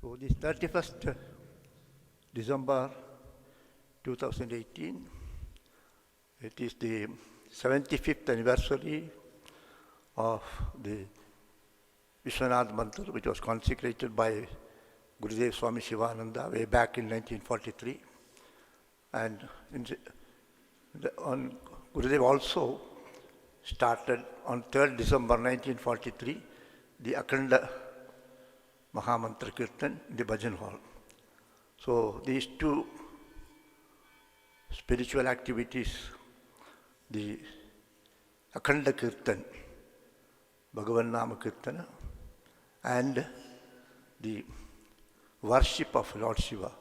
So this 31st December 2018, it is the 75th anniversary of the Vishwanath Mantra, which was consecrated by Gurudev Swami Sivananda way back in 1943. And Gurudev also started on 3rd December 1943 the Akhanda Mahamantra Kirtan in the Bhajan Hall. So these two spiritual activities, the Akhanda Kirtan, Bhagavan Nama Kirtana, and the worship of Lord Shiva,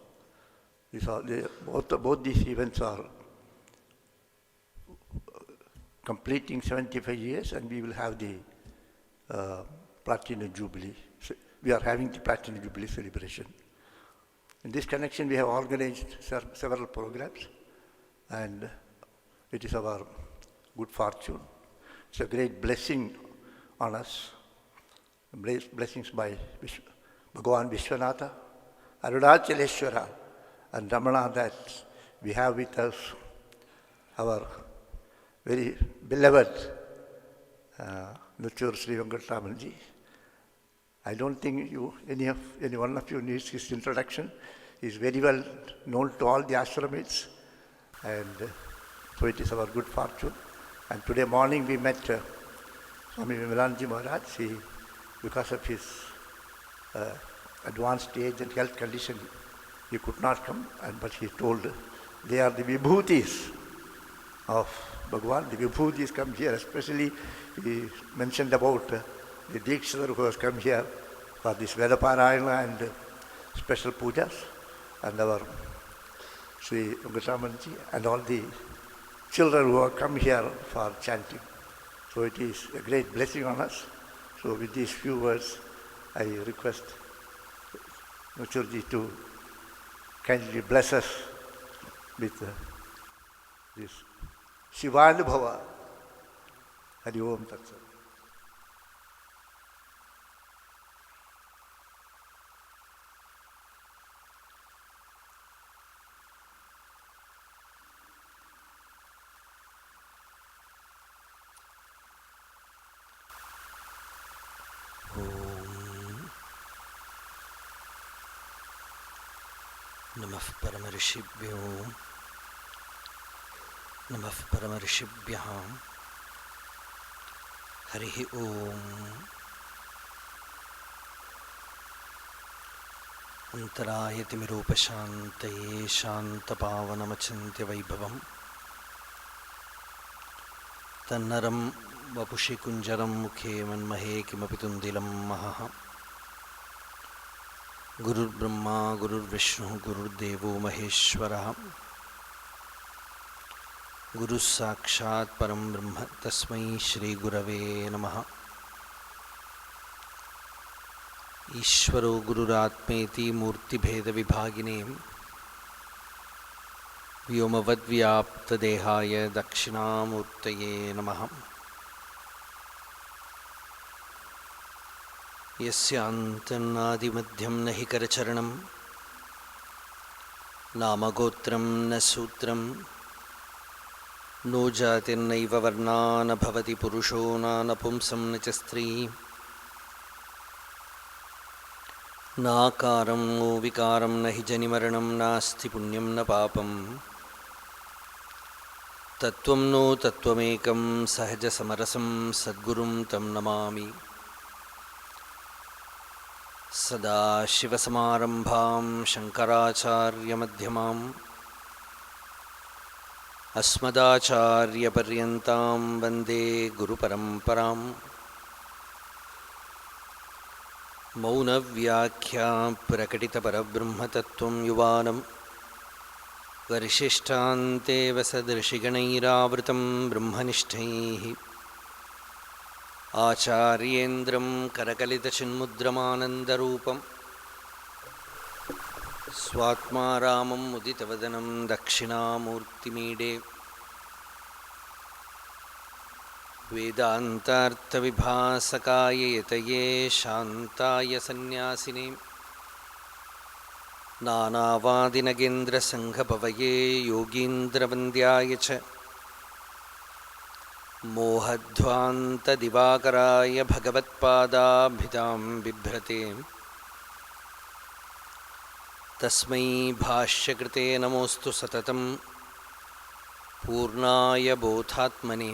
both these events are completing 75 years, and we will have the Platinum Jubilee. So we are having the Platinum Jubilee celebration. In this connection, we have organized several programs, and it is our good fortune. It's a great blessing on us. Blessings by Bhagavan Vishwanatha, Arunachaleshwara, and Ramana, that we have with us our very beloved Nochur Sri Venkataraman ji. I don't think any one of you needs his introduction. He is very well known to all the ashramites, and so it is our good fortune. And today morning we met Swami Vimalanji Maharaj. Because of his advanced age and health condition, he could not come, but he told they are the vibhutis of Bhagavan. The vibhutis come here, especially he mentioned about the Dikshitar who has come here for this Vedaparayana and special pujas, and our Sri Venkataramanji, and all the children who have come here for chanting. So it is a great blessing on us. So with these few words, I request Nochurji to kindly bless us with this Sivanubhavam. Hari Om Tat Sat. नमः परमऋषिभ्यो नमः परमऋषिभ्यः हरिः ओम अन्तरायतिमिरोपशान्तये शान्तपावनमचिन्त्य वैभवम् तन्नरं वपुषि कुञ्जरं मुखे मन्महे किमपि तुन्दिलं महः गुरुर्ब्रह्मा गुरुर्विष्णुः गुरुर्देवो महेश्वरः गुरुः साक्षात् परं ब्रह्म तस्मै श्रीगुरवे नमः। ईश्वरो गुरुरात्मेति मूर्तिभेदविभागिने व्योमवद्व्याप्तदेहाय दक्षिणामूर्तये नमः। यस्यान्तन्नादिमध्यं न हि करचरणं नामगोत्रं न सूत्रं नो जातिर्नैव वर्णा न भवति पुरुषो न नपुंसं न च स्त्री नाकारं नो विकारं न हि जनिमरणं नास्ति पुण्यं न पापं तत्त्वं नो तत्त्वमेकं सहजसमरसं सद्गुरुं तं नमामि। सदाशिवसमारम्भां शङ्कराचार्यमध्यमाम् अस्मदाचार्यपर्यन्तां वन्दे गुरुपरम्पराम्। मौनव्याख्या प्रकटितपरब्रह्मतत्त्वं युवानं वरिशिष्टान्तेव सदृशिगणैरावृतं ब्रह्मनिष्ठैः आचार्येन्द्रं करकलितचिन्मुद्रमानन्दरूपं स्वात्मा रामं मुदितवदनं दक्षिणामूर्तिमीडे वेदान्तार्थविभासकाय यतये शान्ताय सन्न्यासिने नानावादिनगेन्द्रसङ्घपवये योगीन्द्रवन्द्याय च मोहध्वान्तदिवाकराय भगवत्पादाभिधां बिभ्रते तस्मै भाष्यकृते नमोऽस्तु सततं पूर्णाय बोधात्मने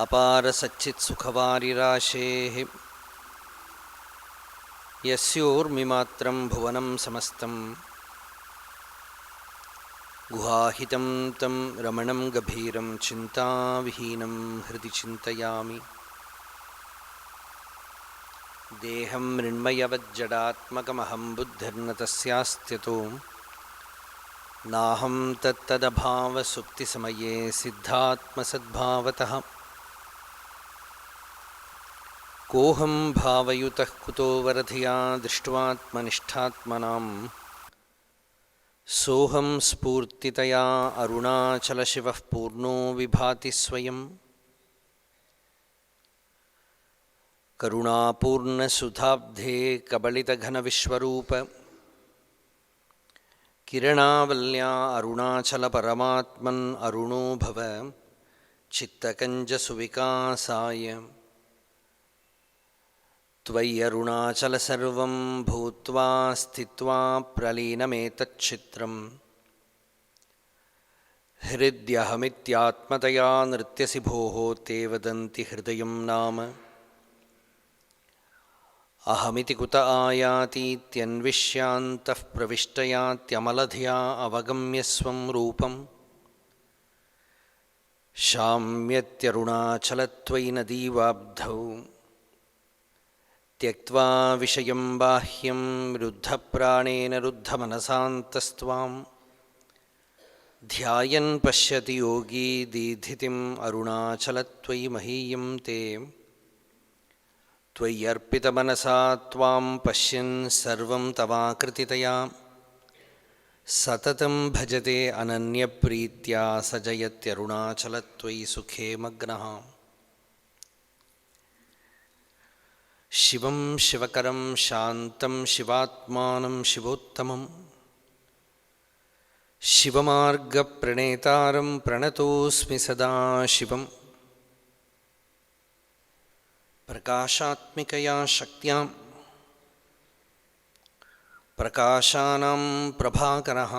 अपारसच्चित्सुखवारिराशेः यस्योर्मिमात्रं भुवनं समस्तं गुहाहितं तं रमणं गभीरं चिन्ताविहीनं हृदि चिन्तयामि। देहं मृण्मयवज्जडात्मकमहं बुद्धिर्न तस्यास्त्यतो नाहं तत्तदभावसुप्तिसमये सिद्धात्मसद्भावतः कोऽहं भावयुतः कुतो वरधिया दृष्ट्वात्मनिष्ठात्मनां सोऽहं स्फूर्तितया अरुणाचलशिवः पूर्णो विभाति स्वयं करुणापूर्णसुधाब्धे कबलितघनविश्वरूप किरणावल्या अरुणाचलपरमात्मन् अरुणो भव चित्तकञ्जसुविकासाय त्वय्यरुणाचलसर्वं भूत्वा स्थित्वा प्रलीनमेतच्चित्रम् हृद्यहमित्यात्मतया नृत्यसि भोः ते वदन्ति हृदयं नाम अहमिति कुत आयातीत्यन्विष्यान्तः प्रविष्टयात्यमलधिया अवगम्य स्वं रूपं शाम्यत्यरुणाचलत्वयि नदीवाब्धौ त्यक्त्वा विषयं बाह्यं रुद्धप्राणेन रुद्धमनसान्तस्त्वां ध्यायन् पश्यति योगी दीधितिम् अरुणाचलत्वयि महीयं ते त्वय्यर्पितमनसा त्वां पश्यन् सर्वं तवाकृतितया सततं भजते अनन्यप्रीत्या स जयत्यरुणाचलत्वयि सुखे मग्नः शिवं शिवकरं शान्तं शिवात्मानं शिवोत्तमं शिवमार्गप्रणेतारं प्रणतोऽस्मि सदा शिवम् प्रकाशात्मिकया शक्त्यां प्रकाशानां प्रभाकरः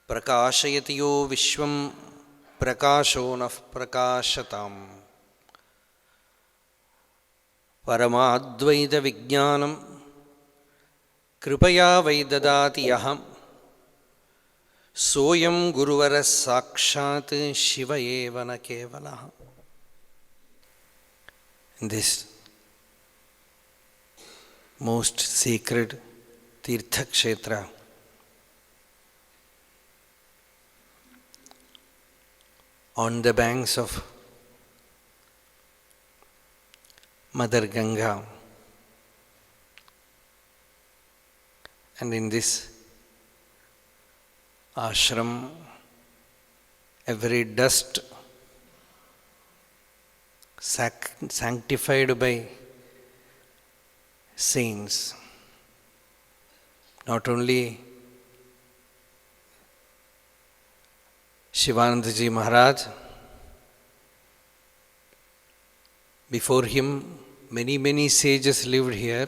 प्रकाशयति यो विश्वं प्रकाशो नः प्रकाशताम् परमाद्वैतविज्ञानं कृपया वै ददाति यः सोऽयं गुरुवरः साक्षात् शिव एव न केवलः. In this most sacred Tirtha Kshetra, on the banks of Mother Ganga, and in this ashram, every dust sanctified by saints, not only Sivananda ji Maharaj, before him many sages lived here,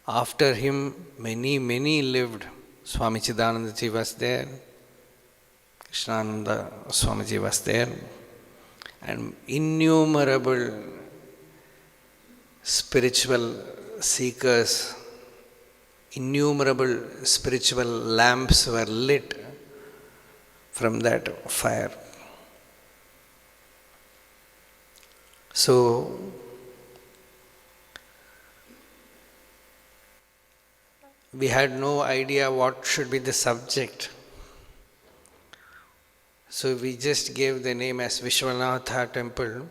after him many lived. Swami Chidananda ji was there, Krishnananda Swami ji was there, and innumerable spiritual seekers, innumerable spiritual lamps were lit from that fire. So, we had no idea what should be the subject. So we just gave the name as Vishwanatha Temple.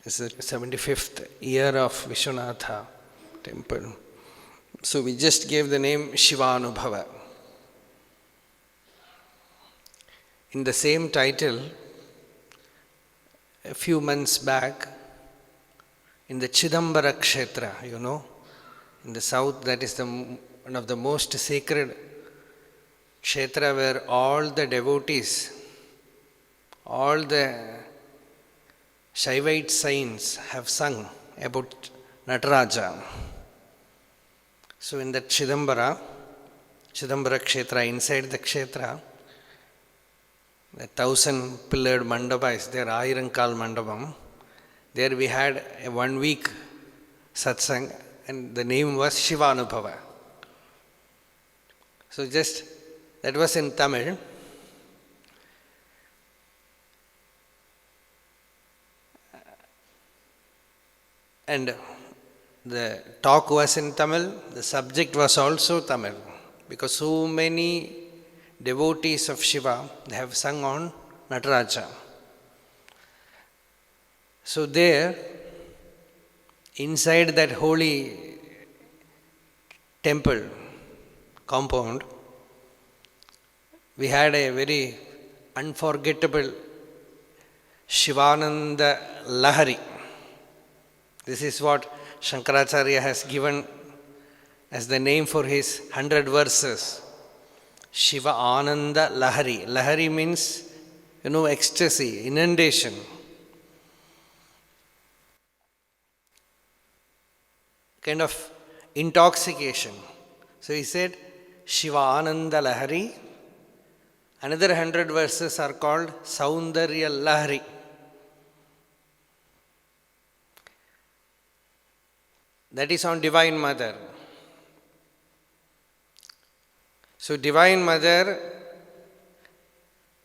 It's the 75th year of Vishwanatha Temple. So we just gave the name Sivanubhavam. In the same title, a few months back, in the Chidambara Kshetra, in the south, that is one of the most sacred Kshetra where all the devotees, all the Shaivite saints have sung about Nataraja. So in that Chidambara Kshetra, inside the Kshetra, the 1,000-pillared mandapa is there, Ayirankal Mandapam. There we had a 1-week satsang, and the name was Sivanubhavam. So just, that was in Tamil. And the talk was in Tamil, the subject was also Tamil, because so many devotees of Shiva, they have sung on Nataraja. So there, inside that holy temple compound, we had a very unforgettable Shivananda Lahari. This is what Shankaracharya has given as the name for his 100 verses. Shiva Ananda Lahari. Lahari means, ecstasy, inundation. Kind of intoxication. So he said, Shiva Ananda Lahari. Another 100 verses are called Saundarya Lahari. That is on Divine Mother. So Divine Mother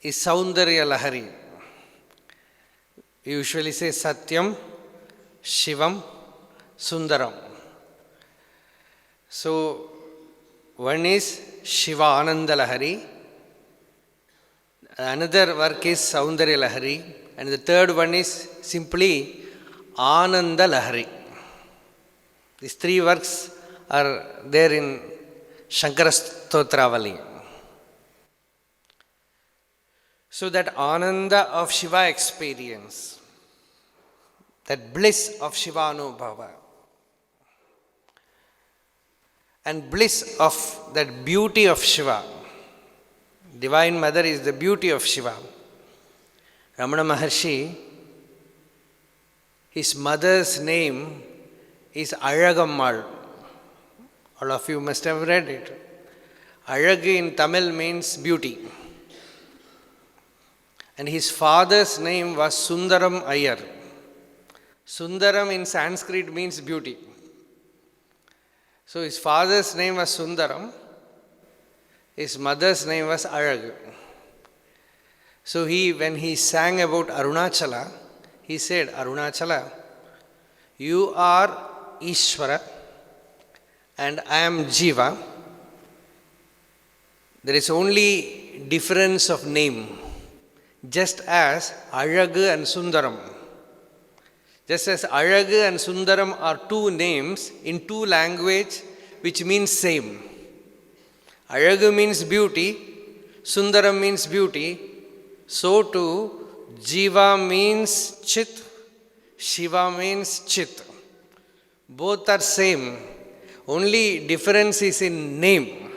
is Saundarya Lahari. We usually say Satyam, Shivam, Sundaram. So one is Shiva Ananda Lahari, another work is Saundarya Lahari, and the third one is simply Ananda Lahari. These three works are there in Shankara Stotravali. So that Ananda of Shiva experience, that bliss of Sivanubhavam, and bliss of that beauty of Shiva. Divine Mother is the beauty of Shiva. Ramana Maharshi, his mother's name is Alagammal. All of you must have read it. Alagu in Tamil means beauty. And his father's name was Sundaram Iyer. Sundaram in Sanskrit means beauty. So his father's name was Sundaram. His mother's name was Alagu. So when he sang about Arunachala, he said, Arunachala, you are Ishvara and I am Jiva. There is only difference of name, just as Alagu and Sundaram. Just as Alagu and Sundaram are two names in two languages which means same. Alagu means beauty, Sundaram means beauty, so too Jiva means Chit, Shiva means Chit. Both are same, only difference is in name.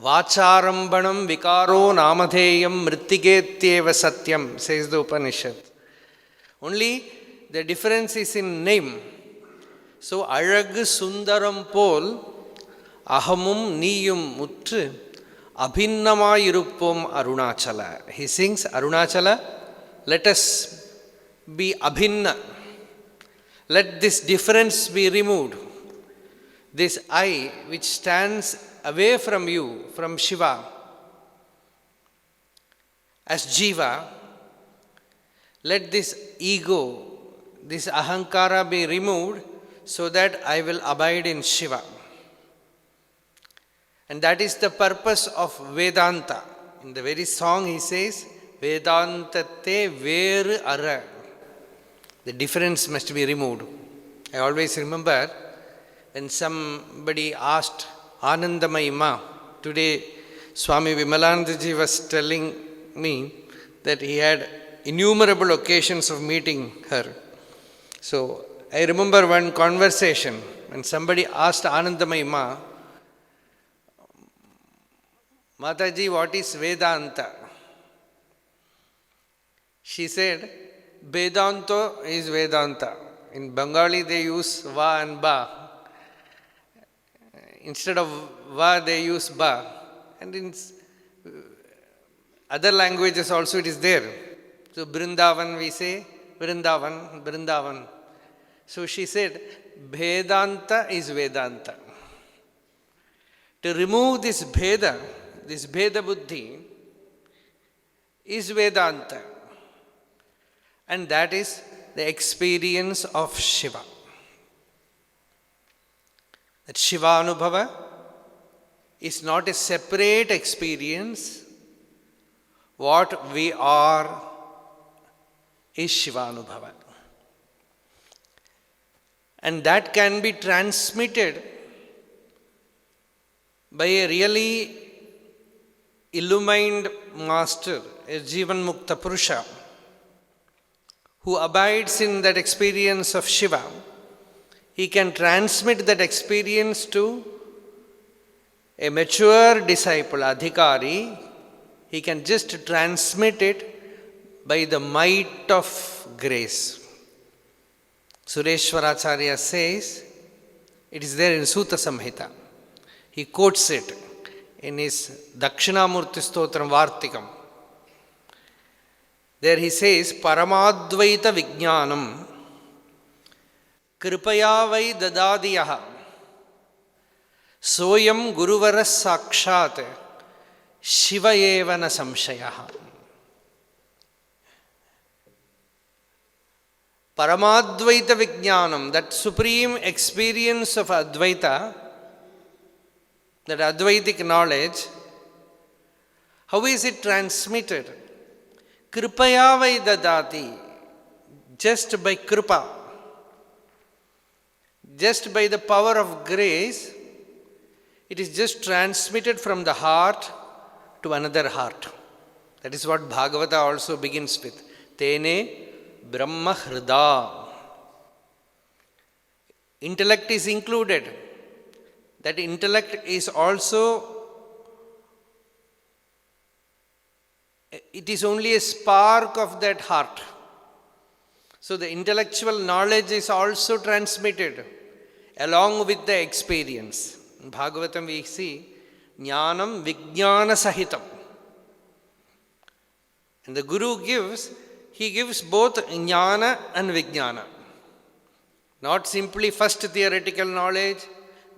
Vacharambanam vikaro namadheyam mrittigetyeva satyam, says the Upanishad. Only the difference is in name. So Alagu Sundaram pol Ahamum Niyum Mutru Abhinnamayiruppom Arunachala. He sings, Arunachala, let us be abhinna. Let this difference be removed. This I which stands away from you, from Shiva, as Jiva, let this ego, this ahankara be removed so that I will abide in Shiva. And that is the purpose of Vedanta. In the very song he says, Vedantate Veru Ara. The difference must be removed. I always remember when somebody asked Anandamayi Ma, today Swami Vimalanandaji was telling me that he had innumerable occasions of meeting her. So I remember one conversation when somebody asked Anandamayi Ma, Mataji, what is Vedanta? She said, Vedanta is Vedanta. In Bengali they use Va and Ba. Instead of Va they use Ba. And in other languages also it is there. So Vrindavan we say Vrindavan, Vrindavan. So she said, Vedanta is Vedanta. To remove this Bheda Buddhi is Vedanta. And that is the experience of Shiva. That Sivanubhava is not a separate experience. What we are is Sivanubhava. And that can be transmitted by a really illumined master, a Jivan Mukta Purusha, who abides in that experience of Shiva. He can transmit that experience to a mature disciple, Adhikari. He can just transmit it by the might of grace. Sureshwaracharya says, it is there in Sutta Samhita. He quotes it in his Dakshinamurti Stotram Vartikam. There he says, Paramadvaita Vijnanam Kripaya vai dadadiyaha Soyam Guruvaras Sakshat Shiva eva na samshayaha. Paramadvaita Vijnanam, that supreme experience of Advaita, that Advaitic knowledge, how is it transmitted? Kripaya vai dadati, just by kripa, just by the power of grace, it is just transmitted from the heart to another heart. That is what Bhagavata also begins with. Tene Brahma Hrida. Intellect is included. That intellect is also, it is only a spark of that heart. So the intellectual knowledge is also transmitted along with the experience. In Bhagavatam we see Jnanam Vijnana Sahitam. And the Guru gives, he gives both Jnana and Vijnana. Not simply first theoretical knowledge,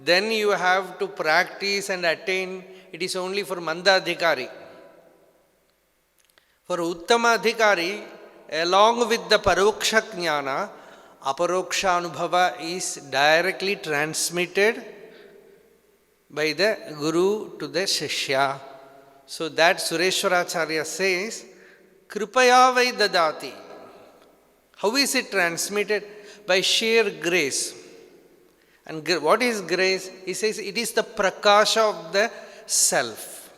then you have to practice and attain. It is only for Manda Adhikari. For Uttama Adhikari, along with the Paroksha Jnana, Aparoksha Anubhava is directly transmitted by the Guru to the Shishya. So that Sureshwaracharya says, Kripaya vai dadati. How is it transmitted? By sheer grace. And what is grace? He says it is the prakasha of the self.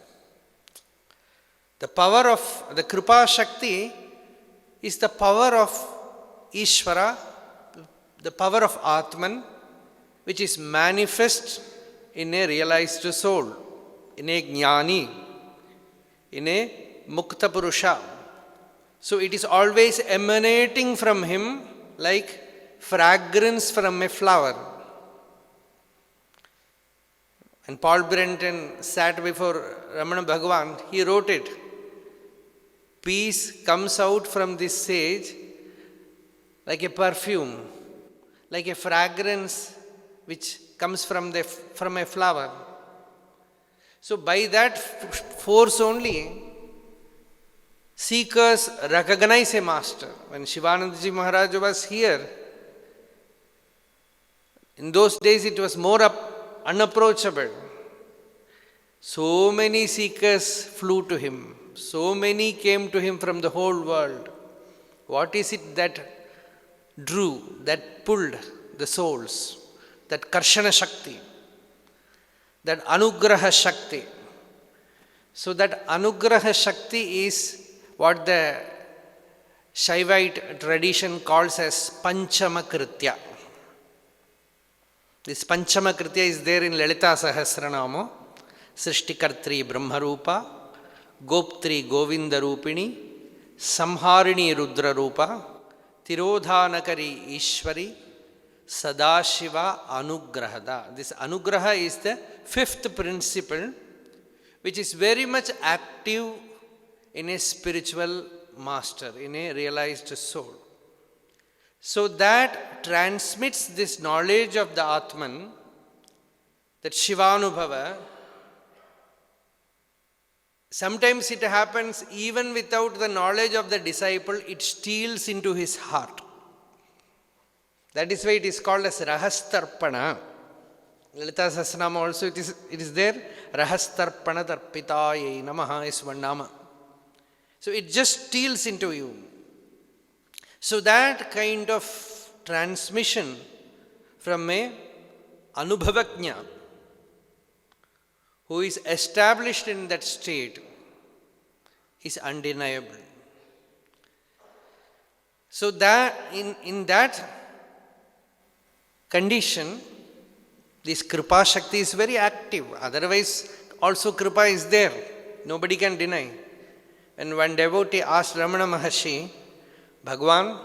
The power of the Kripa Shakti is the power of Ishvara, the power of Atman, which is manifest in a realized soul, in a Jnani, in a Mukta Purusha. So it is always emanating from him like fragrance from a flower. And Paul Brenton sat before Ramana Bhagavan, he wrote it. Peace comes out from this sage like a perfume, like a fragrance which comes from a flower. So by that force only, seekers recognize a master. When Shivanandaji Maharaj was here, in those days it was more unapproachable. So many seekers flew to him. So many came to him from the whole world. What is it that drew, that pulled the souls? That Karshana Shakti, that Anugraha Shakti. So that Anugraha Shakti is what the Shaivite tradition calls as Panchamakritya. This Panchamakritya is there in Lalita Sahasranama. Srishtikartri Brahmarupa, Goptri Govindarupini, Samharini Rudrarupa, Tirodhanakari Ishwari, Sadashiva Anugrahada. This Anugraha is the fifth principle, which is very much active in a spiritual master, in a realized soul. So that transmits this knowledge of the Atman, that Sivanubhava. Sometimes it happens even without the knowledge of the disciple, it steals into his heart. That is why it is called as Rahastarpana. Lalita Sahasranama also it is there. Rahastarpana Tarpitayai Namaha is one nama. So it just steals into you. So that kind of transmission from a Anubhavajna who is established in that state is undeniable. So that in that condition, this Kripa Shakti is very active. Otherwise, also Kripa is there. Nobody can deny. When one devotee asked Ramana Maharshi, Bhagwan,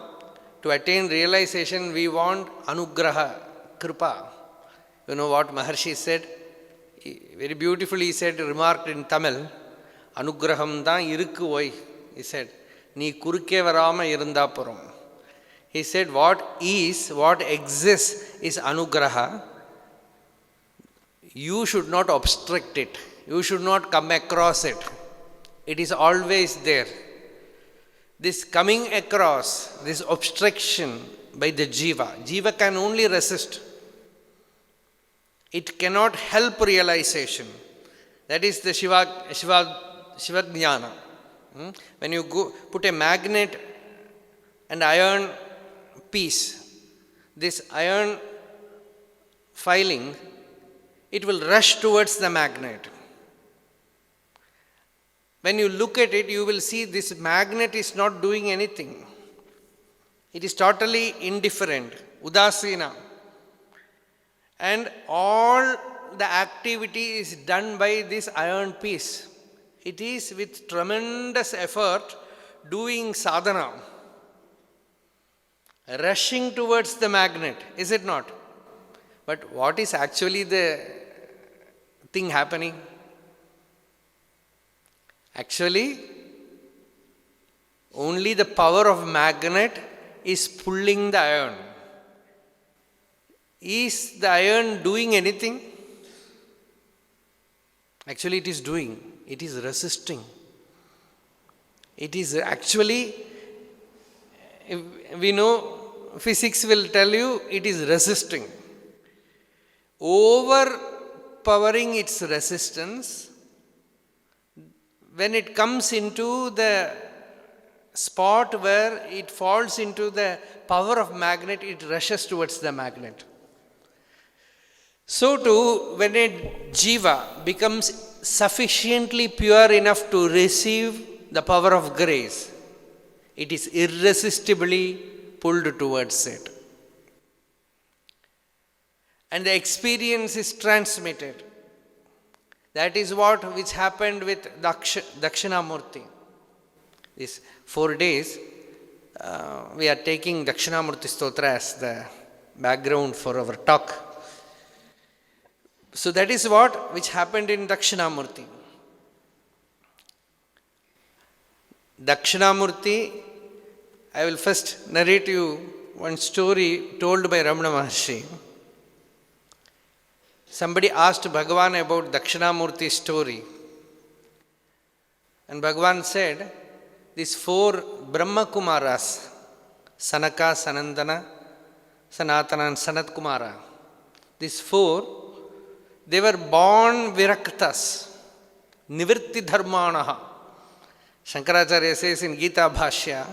to attain realization, we want Anugraha, Kripa. You know what Maharshi said? Very beautifully he said, remarked in Tamil, Anugraham da irukku oi. He said, Nee kurukke varama irunda puram. He said, what exists is Anugraha. You should not obstruct it. You should not come across it. It is always there. This coming across, this obstruction by the Jiva can only resist. It cannot help realization. That is the Shivajnana. When you put a magnet and iron piece, this iron filing, it will rush towards the magnet. When you look at it, you will see this magnet is not doing anything. It is totally indifferent, udasina. And all the activity is done by this iron piece. It is with tremendous effort doing sadhana, rushing towards the magnet, is it not? But what is actually the thing happening? Actually, only the power of magnet is pulling the iron. Is the iron doing anything? Actually, it is doing. It is resisting. It is actually, we know, physics will tell you it is resisting. Overpowering its resistance, when it comes into the spot where it falls into the power of magnet, it rushes towards the magnet. So too, when a jiva becomes sufficiently pure enough to receive the power of grace, it is irresistibly pulled towards it. And the experience is transmitted. That is which happened with Dakshinamurti. These 4 days, we are taking Dakshinamurti Stotra as the background for our talk. So that is which happened in Dakshinamurti. Dakshinamurti, I will first narrate you one story told by Ramana Maharshi. Somebody asked Bhagavan about Dakshinamurti's story. And Bhagavan said, these 4 Brahma Kumaras, Sanaka, Sanandana, Sanatana and Sanat Kumara, these 4, they were born viraktas, nivritti dharmanaha. Shankaracharya says in Gita Bhashya,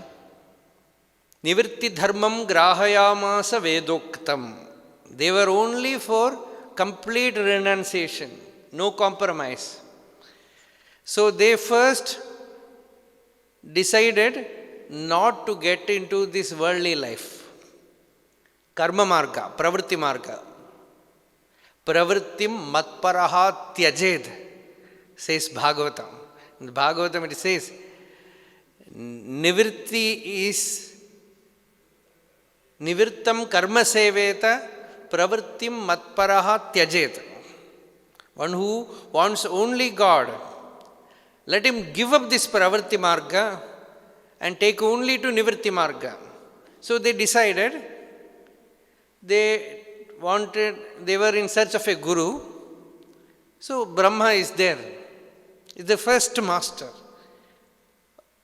nivritti dharmam grahayamasa vedoktam. They were only for complete renunciation, no compromise. So they first decided not to get into this worldly life. Karma marga, pravritti marga. Pravrittim matparaha tyajed, says Bhagavatam. In Bhagavatam it says, nivritti is nivrittam karma seveta pravrittim matparaha tyajed. One who wants only God, let him give up this pravritti marga and take only to nivritti marga. So they decided, they were in search of a guru. So Brahma is there. Is the first master.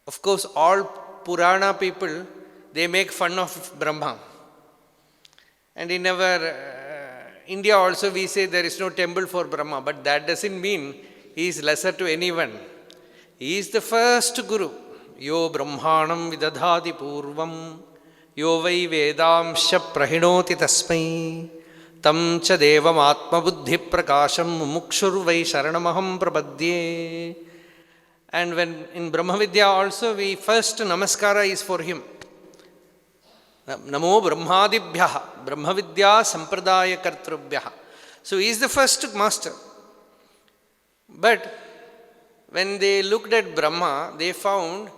Of course, all Purana people, they make fun of Brahma. And he never India also we say there is no temple for Brahma, but that doesn't mean he is lesser to anyone. He is the first Guru. Yo Brahmanam vidadhati purvam, yo vai vedamsha prahinoti tasmai, tam cha devam atma buddhi prakasham mumukshur vai sharanamaham prabadye. And when in Brahmavidya also we first namaskara is for him. Namo Brahmadibhyaha, Brahmavidya Sampradaya Kartrubhyaha. So he is the first master. But when they looked at Brahma, they found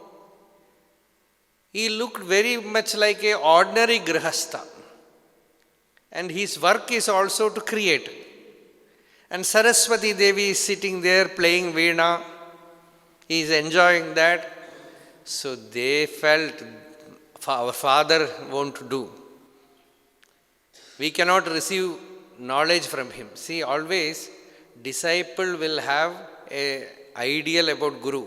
he looked very much like an ordinary grihastha. And his work is also to create. And Saraswati Devi is sitting there playing veena. He is enjoying that. So they felt, our father won't do. We cannot receive knowledge from him. See, always disciple will have an ideal about Guru.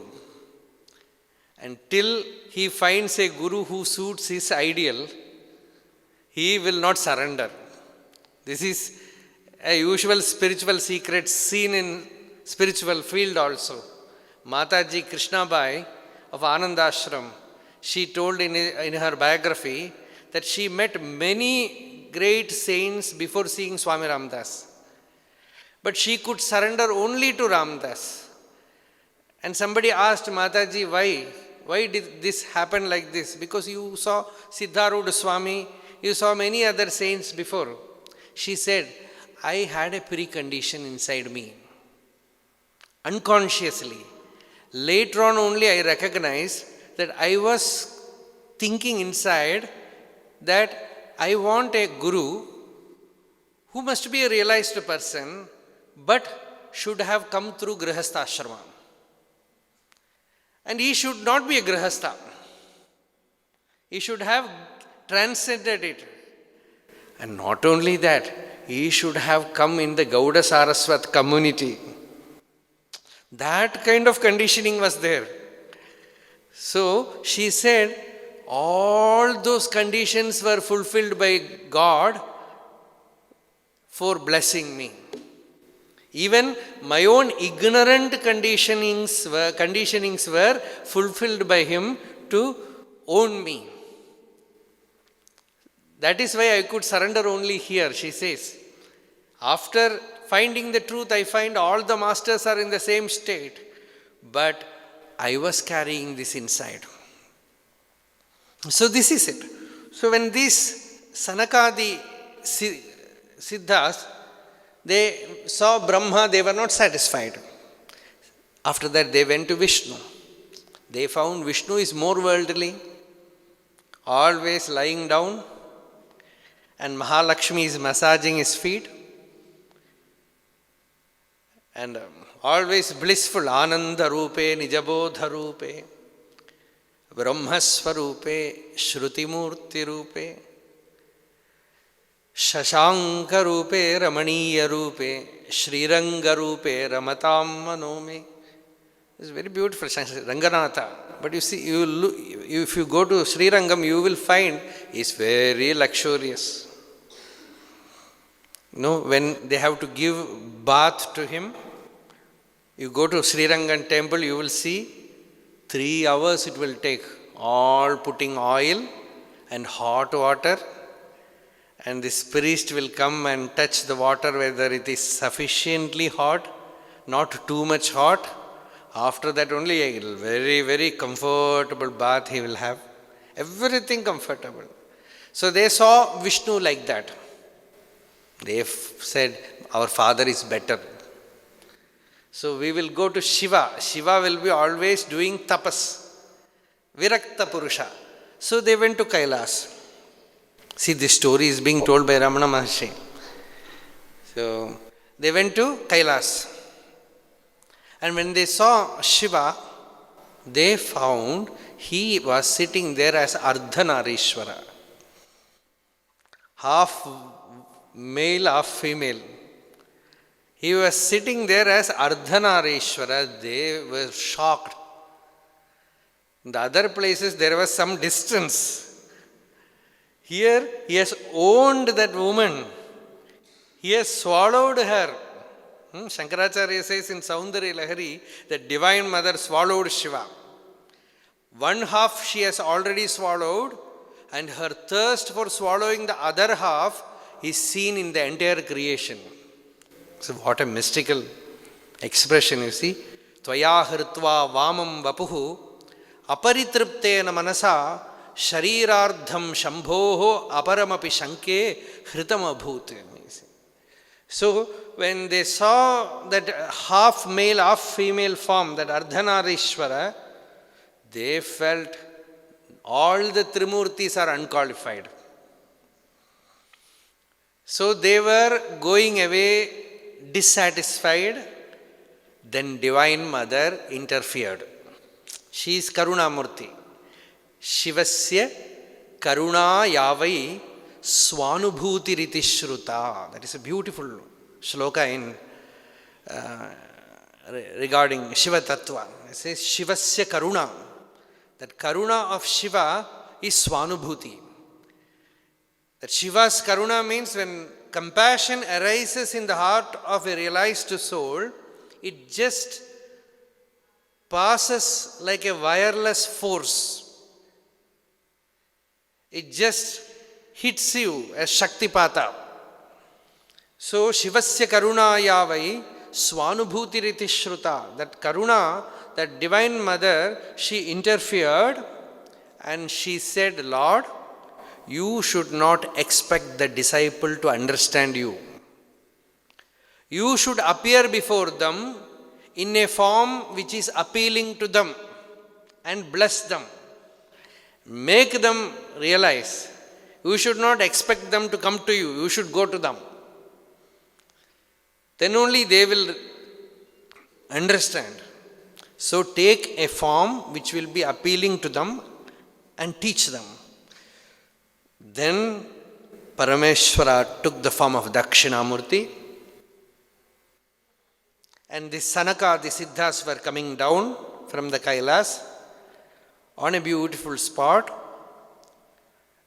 Until he finds a Guru who suits his ideal, he will not surrender. This is a usual spiritual secret seen in spiritual field also. Mataji Krishnabai of Ananda Ashram, she told in her biography that she met many great saints before seeing Swami Ramdas. But she could surrender only to Ramdas. And somebody asked Mataji, why? Why did this happen like this? Because you saw Siddharudha Swami, you saw many other saints before. She said, I had a precondition inside me. Unconsciously. Later on only I recognized that I was thinking inside that I want a Guru who must be a realized person, but should have come through Grihastha Ashrama. And he should not be a Grihastha. He should have transcended it. And not only that, he should have come in the Gauda Saraswat community. That kind of conditioning was there. So she said, all those conditions were fulfilled by God for blessing me. Even my own ignorant conditionings were fulfilled by him to own me. That is why I could surrender only here, she says. After finding the truth, I find all the masters are in the same state. But I was carrying this inside. So this is it. So when these Sanakadi Siddhas, they saw Brahma, they were not satisfied. After that they went to Vishnu. They found Vishnu is more worldly, always lying down, and Mahalakshmi is massaging his feet. And always blissful, Ananda Rupe, Nijabodha Rupe, Brahmaswarupe, Shrutimurti Rupe, Shashanka Rupe, Ramaniya Rupe, Sriranga Rupe, Ramatam Manome. It's very beautiful, Ranganatha. But you see, if you go to Srirangam, you will find it's very luxurious. You know, when they have to give bath to him, you go to Srirangan temple, you will see 3 hours it will take, all putting oil and hot water, and this priest will come and touch the water whether it is sufficiently hot, not too much hot. After that only a very, very comfortable bath he will have. Everything comfortable. So they saw Vishnu like that. They said, our father is better. So we will go to Shiva. Shiva will be always doing tapas. Virakta Purusha. So they went to Kailas. See, this story is being told by Ramana Maharshi. So they went to Kailas. And when they saw Shiva, they found he was sitting there as Ardhanarishwara. Half male, half female. He was sitting there as Ardhanarishwara. They were shocked. In the other places, there was some distance. Here, he has owned that woman. He has swallowed her. Shankaracharya says in Saundarya Lahari that Divine Mother swallowed Shiva. One half she has already swallowed, and her thirst for swallowing the other half is seen in the entire creation. So what a mystical expression, you see. Tvaya hritva vamam vapuhu aparitriptena manasa sharirardham shambhoho aparamapi shanke hritam abhut. So when they saw that half male, half female form, that Ardhanarishwara, they felt all the Trimurtis are unqualified. So they were going away dissatisfied. Then Divine Mother interfered. She is Karunamurti. Shivasya Karuna Yavai Swanubhuti Ritishruta. That is a beautiful shloka in regarding Shiva Tattva. It says Shivasya Karuna. That Karuna of Shiva is Swanubhuti. That Shiva's Karuna means when compassion arises in the heart of a realized soul, it just passes like a wireless force. It just hits you as Shaktipata. So Shivasya Karuna Yavai Swanubhuti Ritishruta. That Karuna, that Divine Mother, she interfered and she said, Lord, you should not expect the disciple to understand you. You should appear before them in a form which is appealing to them and bless them. Make them realize. You should not expect them to come to you. You should go to them. Then only they will understand. So take a form which will be appealing to them and teach them. Then Parameshwara took the form of Dakshinamurti, and the Sanaka, the Siddhas were coming down from the Kailas on a beautiful spot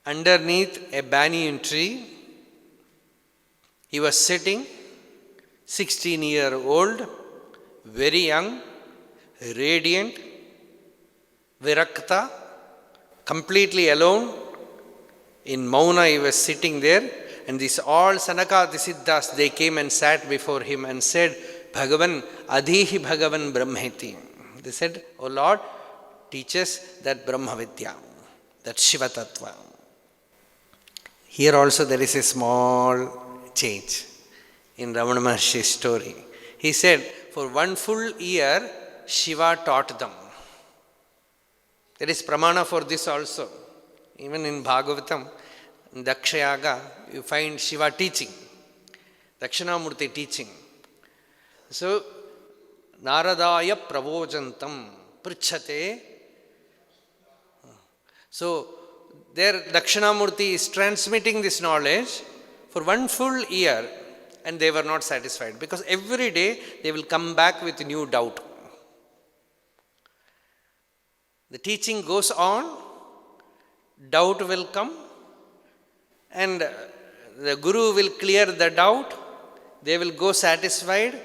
underneath a banyan tree. He was sitting, 16-year-old, very young, radiant, virakta, completely alone. In Mauna he was sitting there, and these all Sanaka, the Siddhas, they came and sat before him and said, Bhagavan, Adhihi Bhagavan Brahmeti. They said, O Lord, teach us that Brahmavidya, that Shiva Tattva. Here also there is a small change in Ramana Maharshi's story. He said, for 1 full year, Shiva taught them. There is pramana for this also. Even in Bhagavatam, in Dakshayaga, you find Shiva teaching, Dakshinamurti teaching. So, Naradaya Pravojantam Prichate. So, there Dakshinamurti is transmitting this knowledge for 1 full year, and they were not satisfied because every day they will come back with new doubt. The teaching goes on, doubt will come, and the Guru will clear the doubt, they will go satisfied,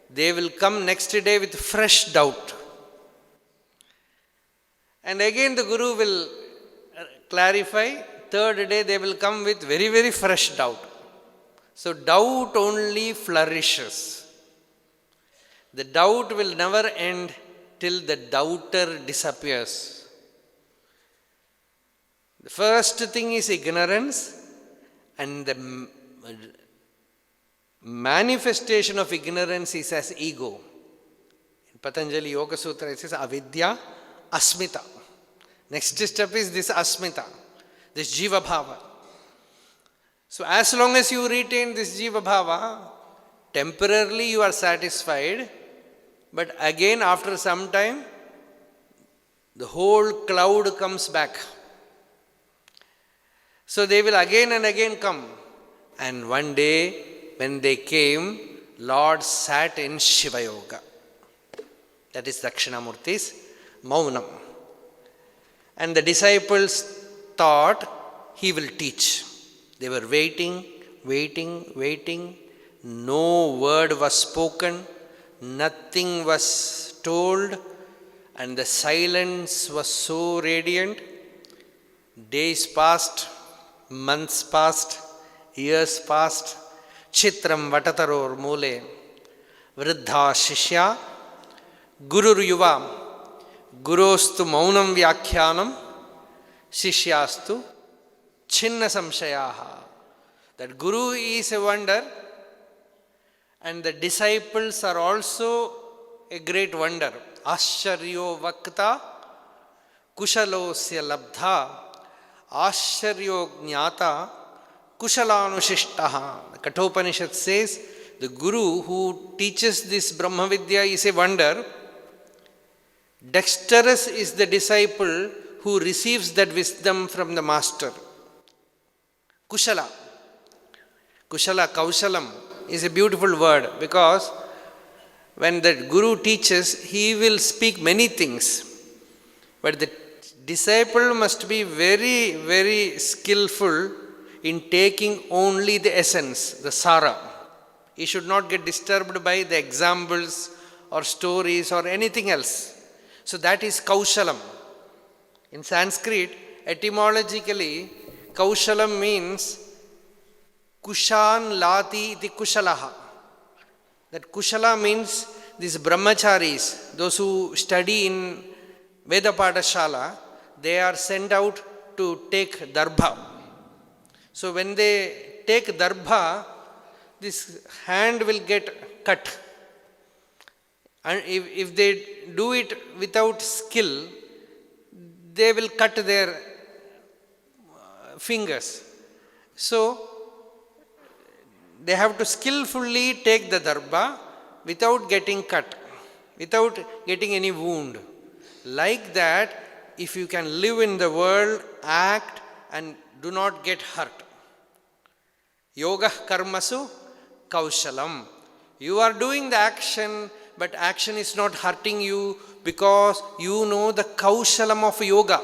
they will come next day with fresh doubt. And again the Guru will clarify, third day they will come with very, very fresh doubt. So doubt only flourishes. The doubt will never end till the doubter disappears. The first thing is ignorance, and the manifestation of ignorance is as ego. In Patanjali Yoga Sutra it says avidya asmita. Next step is this asmita, this jiva bhava. So as long as you retain this jiva bhava, temporarily you are satisfied, but again after some time, the whole cloud comes back. So they will again and again come. And one day, when they came, Lord sat in Shiva Yoga. That is Dakshinamurti's Maunam. And the disciples thought he will teach. They were waiting. No word was spoken, nothing was told, and the silence was so radiant. Days passed, months passed, years passed. Chitram vatataror mule, vriddha shishya, gurur yuva, gurostu maunam vyakhyanam, shishyastu chinna samshayaha. That Guru is a wonder, and the disciples are also a great wonder. Ashcharyo vakta, kushalosya labdha, ashcharyo jnata, kushalanusishtaha. The Kathopanishad says, the Guru who teaches this Brahmavidya is a wonder. Dexterous is the disciple who receives that wisdom from the master. Kushala. Kushala, Kaushalam is a beautiful word, because when the Guru teaches, he will speak many things. But the disciple must be very, very skillful in taking only the essence, the sara. He should not get disturbed by the examples or stories or anything else. So that is Kaushalam. In Sanskrit, etymologically, Kaushalam means Kushan Lati iti Kushalaha. That Kushala means these brahmacharis, those who study in Veda Padashala, they are sent out to take darbha. So when they take darbha, this hand will get cut. And if they do it without skill, they will cut their fingers. So they have to skillfully take the darbha without getting cut, without getting any wound. Like that, if you can live in the world, act and do not get hurt. Yoga karmasu kaushalam. You are doing the action, but action is not hurting you because you know the kaushalam of yoga.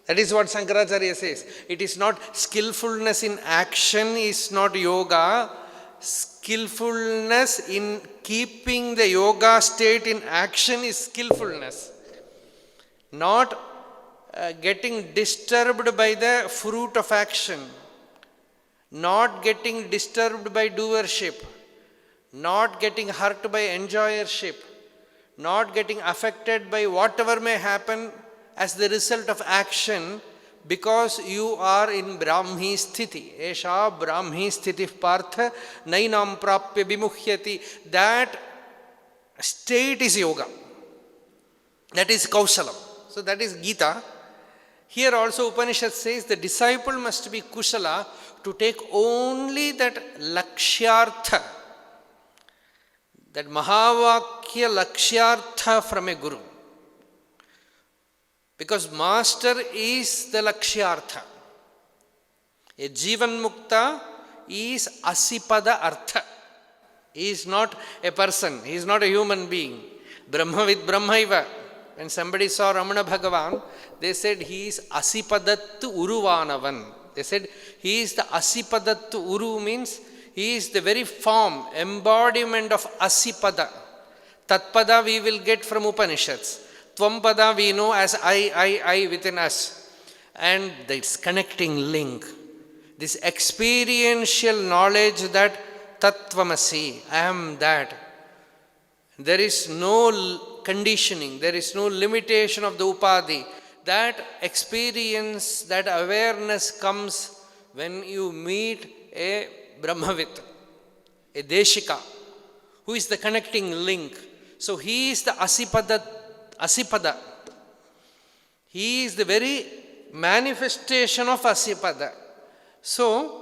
That is what Shankaracharya says. It is not skillfulness in action is not yoga. Skillfulness in keeping the yoga state in action is skillfulness. Not getting disturbed by the fruit of action. Not getting disturbed by doership. Not getting hurt by enjoyership. Not getting affected by whatever may happen as the result of action, because you are in Brahmi sthiti. Esha Brahmi sthiti partha nainam prapya vimuhyati. That state is yoga. That is Kaushalam. So that is Gita. Here also Upanishad says the disciple must be Kushala to take only that Lakshyartha, that Mahavakya Lakshyartha from a Guru. Because master is the Lakshyartha. A Jivan Mukta is Asipada Artha. He is not a person, he is not a human being. Brahmavid Brahmaiva. When somebody saw Ramana Bhagavan, they said he is Asipadattu Uruvanavan. They said he is the Asipadattu Uru means he is the very form, embodiment of Asipada. Tatpada we will get from Upanishads. Tvampada we know as I within us. And this connecting link, this experiential knowledge that Tattvamasi, I am that. There is no conditioning, there is no limitation of the Upadhi. That experience, that awareness comes when you meet a Brahmavit, a Deshika, who is the connecting link. So he is the Asipada. He is the very manifestation of Asipada. So,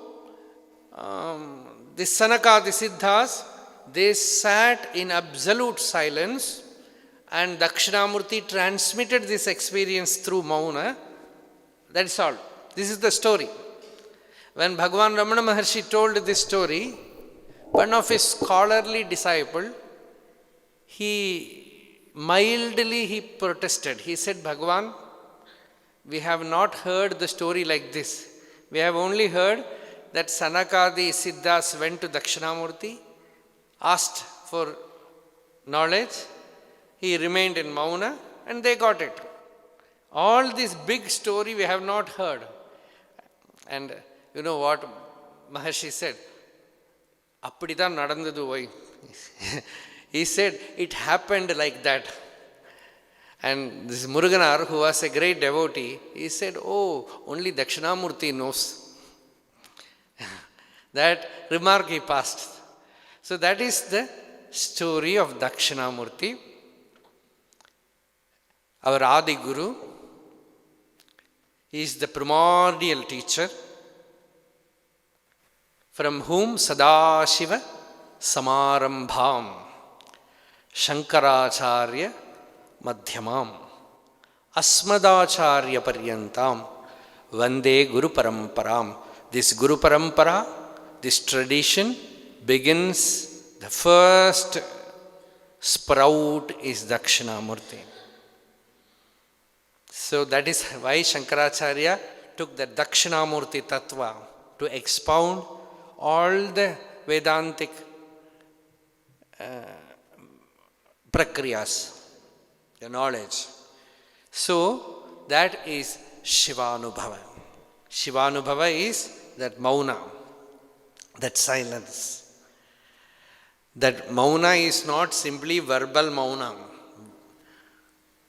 the Sanaka, the Siddhas, they sat in absolute silence, and Dakshinamurti transmitted this experience through Mauna. That's all. This is the story. When Bhagavan Ramana Maharshi told this story, one of his scholarly disciple, he protested. He said, Bhagavan, we have not heard the story like this. We have only heard that Sanakadi Siddhas went to Dakshinamurti, asked for knowledge, he remained in Mauna, and they got it. All this big story we have not heard. And you know what Maharshi said? Appadithaan nadandadu vai. He said, it happened like that. And this Muruganar, who was a great devotee, he said, oh, only Dakshinamurti knows. That remark he passed. So that is the story of Dakshinamurti, our Adi Guru. He is the primordial teacher from whom Sadashiva Samarambham Shankaracharya Madhyamam Asmadacharya Paryantam Vande Guru Paramparam. This Guru Parampara, this tradition begins, the first sprout is Dakshinamurti. So that is why Shankaracharya took the Dakshinamurti Tattva to expound all the Vedantic prakriyas, the knowledge. So that is Sivanubhavam. Sivanubhava is that mauna, that silence. That mauna is not simply verbal mauna.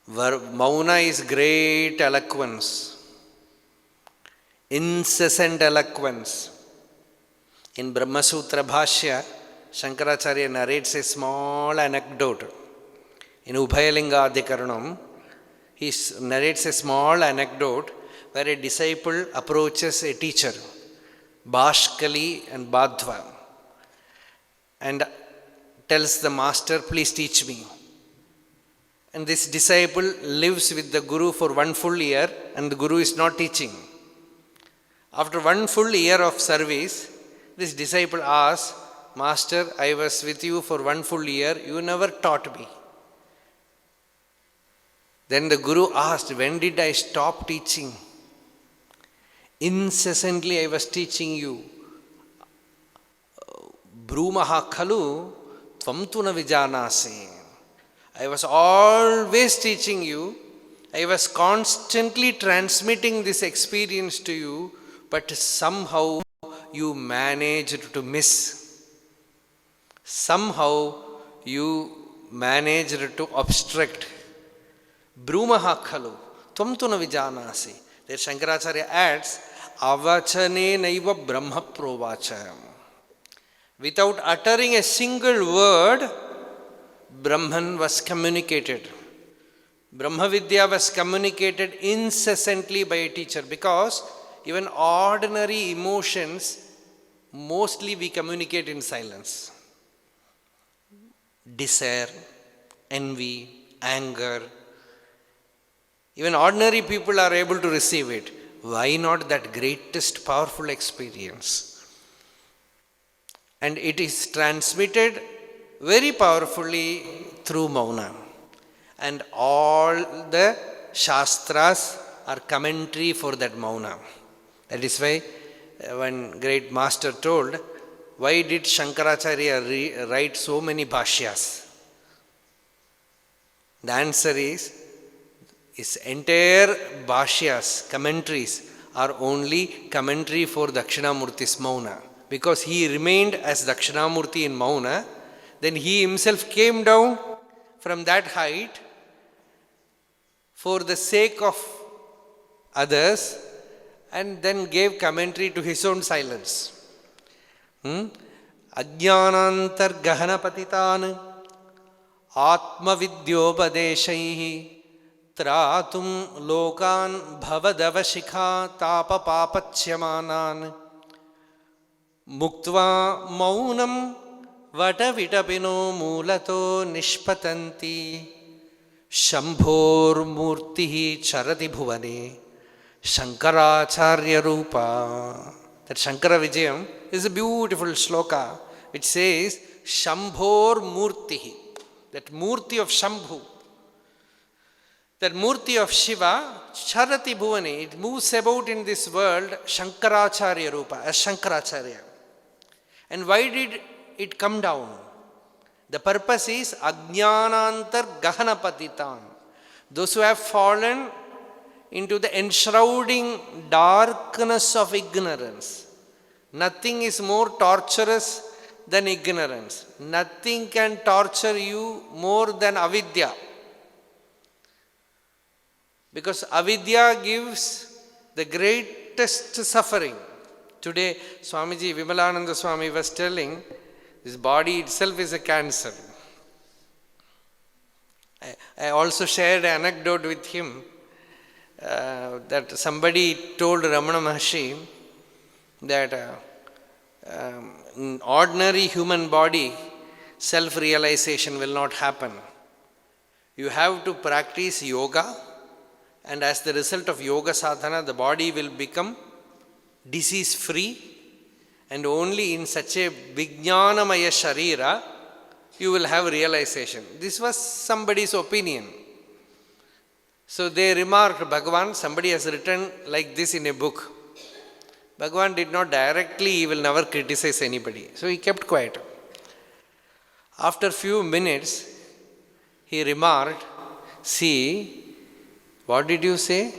Mauna is great eloquence, incessant eloquence. In Brahma Sutra Bhashya, Shankaracharya narrates a small anecdote. In Ubhayalinga Adhikaranam, he narrates a small anecdote where a disciple approaches a teacher, Bashkali and Badhva, and tells the master, please teach me. And this disciple lives with the Guru for 1 full year and the Guru is not teaching. After 1 full year of service, this disciple asks, Master, I was with you for 1 full year, you never taught me. Then the Guru asked, when did I stop teaching? Incessantly I was teaching you. Brumaha khalu tvam tu na vijanasi. I was always teaching you. I was constantly transmitting this experience to you, but somehow you managed to miss. Somehow you managed to obstruct. Brumaha khalu tvam tu na vijanasi. There Shankaracharya adds, avachane naiva brahma provacha. Without uttering a single word, Brahman was communicated. Brahmavidya was communicated incessantly by a teacher, because even ordinary emotions, mostly we communicate in silence. Desire, envy, anger, even ordinary people are able to receive it. Why not that greatest powerful experience? And it is transmitted very powerfully through Mauna. And all the Shastras are commentary for that Mauna. That is why one great master told, why did Shankaracharya write so many Bhashyas? The answer is, his entire Bhashyas, commentaries, are only commentary for Dakshinamurti's Mauna. Because he remained as Dakshinamurti in Mauna, then he himself came down from that height for the sake of others and then gave commentary to his own silence. Ajnanantar gahana patitan atma vidyopadeshaihi tratum lokan bhavadavashikha tapa papachyamanan muktva maunam Vatavitapino mulato nishpatanti Shambhor murtihi charati bhuvane Shankaracharya rupa. That Shankara Vijayam is a beautiful shloka which says Shambhor murtihi, that murti of Shambhu. That Murti of Shiva, Charati Bhuvani, it moves about in this world Shankaracharya Rupa, as Shankaracharya. And why did it come down? The purpose is Ajnanantar Gahana Patitan. Those who have fallen into the enshrouding darkness of ignorance. Nothing is more torturous than ignorance. Nothing can torture you more than avidya. Because avidya gives the greatest suffering. Today, Swamiji Vimalananda Swami was telling, this body itself is a cancer. I also shared an anecdote with him that somebody told Ramana Maharshi that in ordinary human body, self-realization will not happen. You have to practice yoga, and as the result of yoga sadhana, the body will become disease-free, and only in such a vijnanamaya sharira, you will have realization. This was somebody's opinion. So they remarked, Bhagavan, somebody has written like this in a book. Bhagavan did not directly, he will never criticize anybody. So he kept quiet. After few minutes, he remarked, see, what did you say?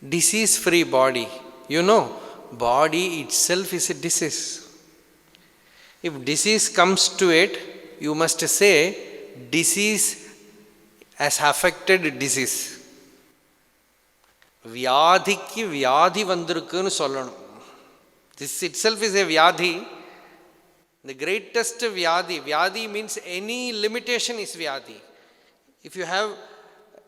Disease-free body. You know, body itself is a disease. If disease comes to it, you must say, disease has affected disease. Vyadhikki vyadhi vandirukku sollanum. This itself is a vyadhi. The greatest vyadhi. Vyadhi means any limitation is vyadhi. If you have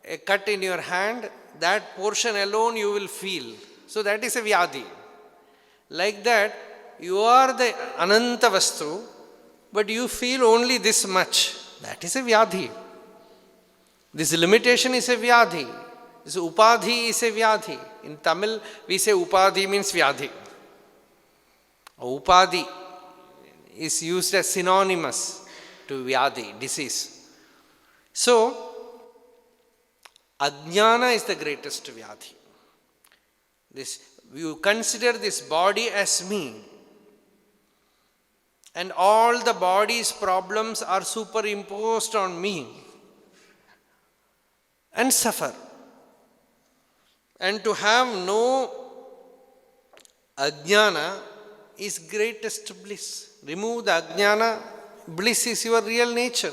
a cut in your hand, that portion alone you will feel. So that is a vyadhi. Like that, you are the ananta vastu, but you feel only this much. That is a vyadhi. This limitation is a vyadhi. This upadhi is a vyadhi. In Tamil, we say upadhi means vyadhi. Upadhi is used as synonymous to vyadhi, disease. So, ajnana is the greatest vyadhi. You consider this body as me, and all the body's problems are superimposed on me, and suffer. And to have no ajnana is greatest bliss. Remove the ajnana, bliss is your real nature.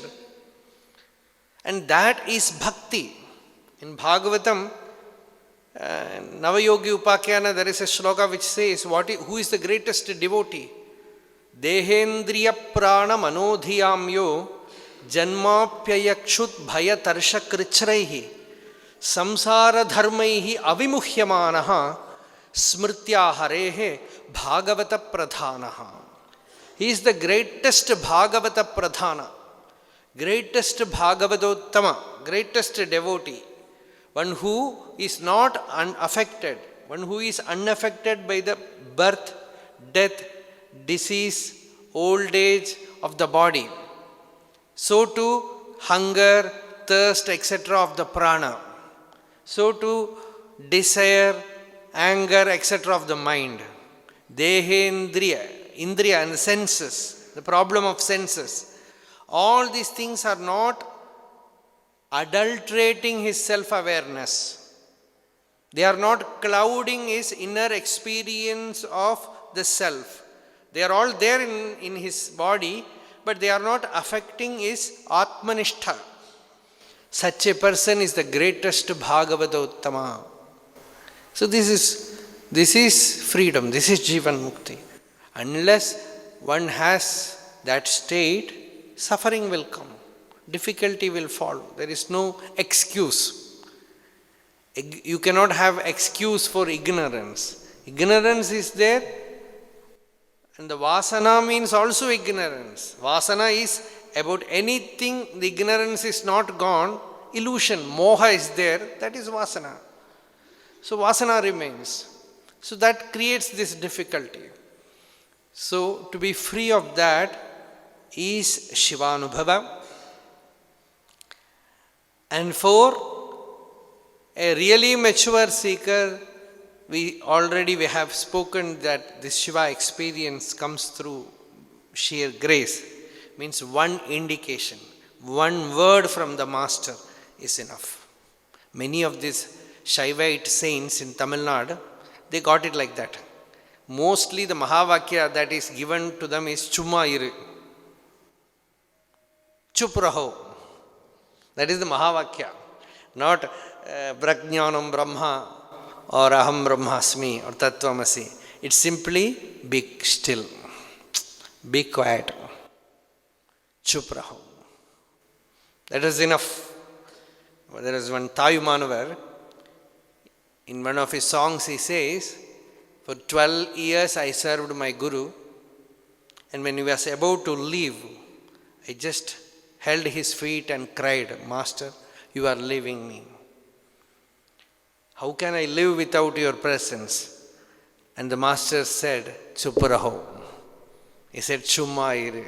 And that is bhakti. In Bhagavatam, Navayogi Upakyana, there is a shloka which says, who is the greatest devotee? Dehendriya prana manodhiyamyo janmapyayakshut bhaya tarsha krichraihi samsara dharmaihi avimuhyamanaha smritya harehe bhagavata pradhanaha. He is the greatest bhagavata pradhana, greatest bhagavatottama, greatest devotee. One who is not unaffected, one who is unaffected by the birth, death, disease, old age of the body. So too hunger, thirst, etc. of the prana. So too desire, anger, etc. of the mind. Dehendriya, indriya and senses, the problem of senses. All these things are not adulterating his self-awareness. They are not clouding his inner experience of the self. They are all there in his body, but they are not affecting his Atmanishtha. Such a person is the greatest Bhagavatottama. So this is freedom, this is Jivan Mukti. Unless one has that state, suffering will come. Difficulty will follow. There is no excuse. You cannot have excuse for ignorance. Ignorance is there, and the vasana means also ignorance. Vasana is about anything, the ignorance is not gone, illusion, moha is there, that is vasana. So vasana remains. So that creates this difficulty. So to be free of that is Sivanubhavam. And for A really mature seeker, we have spoken that this Shiva experience comes through sheer grace. Means one indication, one word from the master is enough. Many of these Shaivite saints in Tamil Nadu, they got it like that. Mostly the Mahavakya that is given to them is Chumma Iru. Chup raho. That is the Mahavakya. Not Prajnanam Brahma or Aham Brahmasmi or Tattvamasi. It's simply be still. Be quiet. Chup raho. That is enough. There is one Tayu Manavar. In one of his songs he says, for 12 years I served my Guru, and when he was about to leave, I just held his feet and cried, Master, you are leaving me. How can I live without your presence? And the Master said, Chupuraho. He said, Chumma.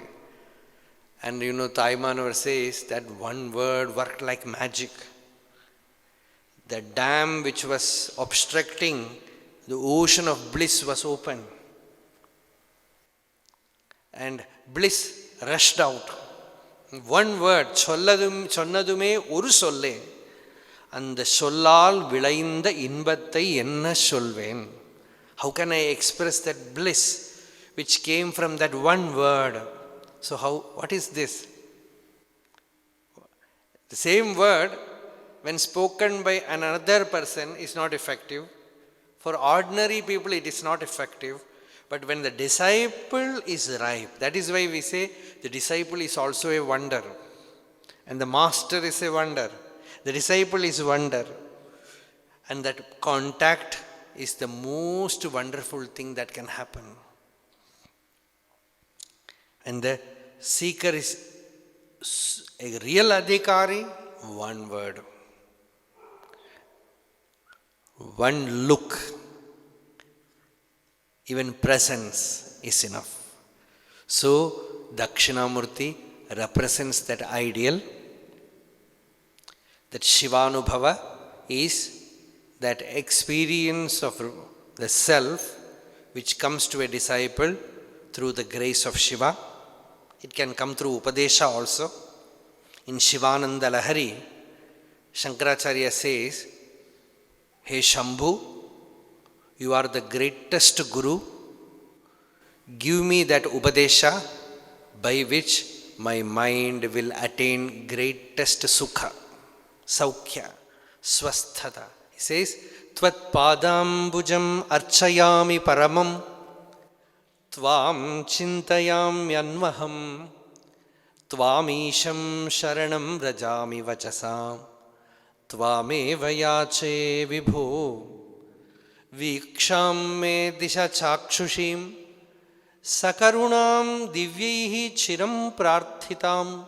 And Taimanavar says that one word worked like magic. The dam which was obstructing the ocean of bliss was open. And bliss rushed out. One word, சொன்னதுமே ஒரு சொல்லே, அந்த சொல்லால் விளைந்த இன்பத்தை என்ன சொல்வேன்? How can I express that bliss which came from that one word? So what is this? The same word, when spoken by another person, is not effective. For ordinary people, it is not effective. But when the disciple is ripe, that is why we say the disciple is also a wonder. And the master is a wonder. The disciple is wonder. And that contact is the most wonderful thing that can happen. And the seeker is a real adhikari, one word. One look, even presence is enough. So, Dakshinamurti represents that ideal, that Sivanubhava is that experience of the self which comes to a disciple through the grace of Shiva. It can come through Upadesha also. In Shivananda Lahari, Shankaracharya says, Hey Shambhu, you are the greatest Guru. Give me that Upadesha by which my mind will attain greatest Sukha, Saukhya, Swasthata. He says, Tvat Padambujam Archayami Paramam Tvam Chintayam Yanvaham Tvamisham Sharanam Rajami Vachasam Tvameva yache vibho viksham me disha chakshushim sakarunam divyaihi chiram prarthitam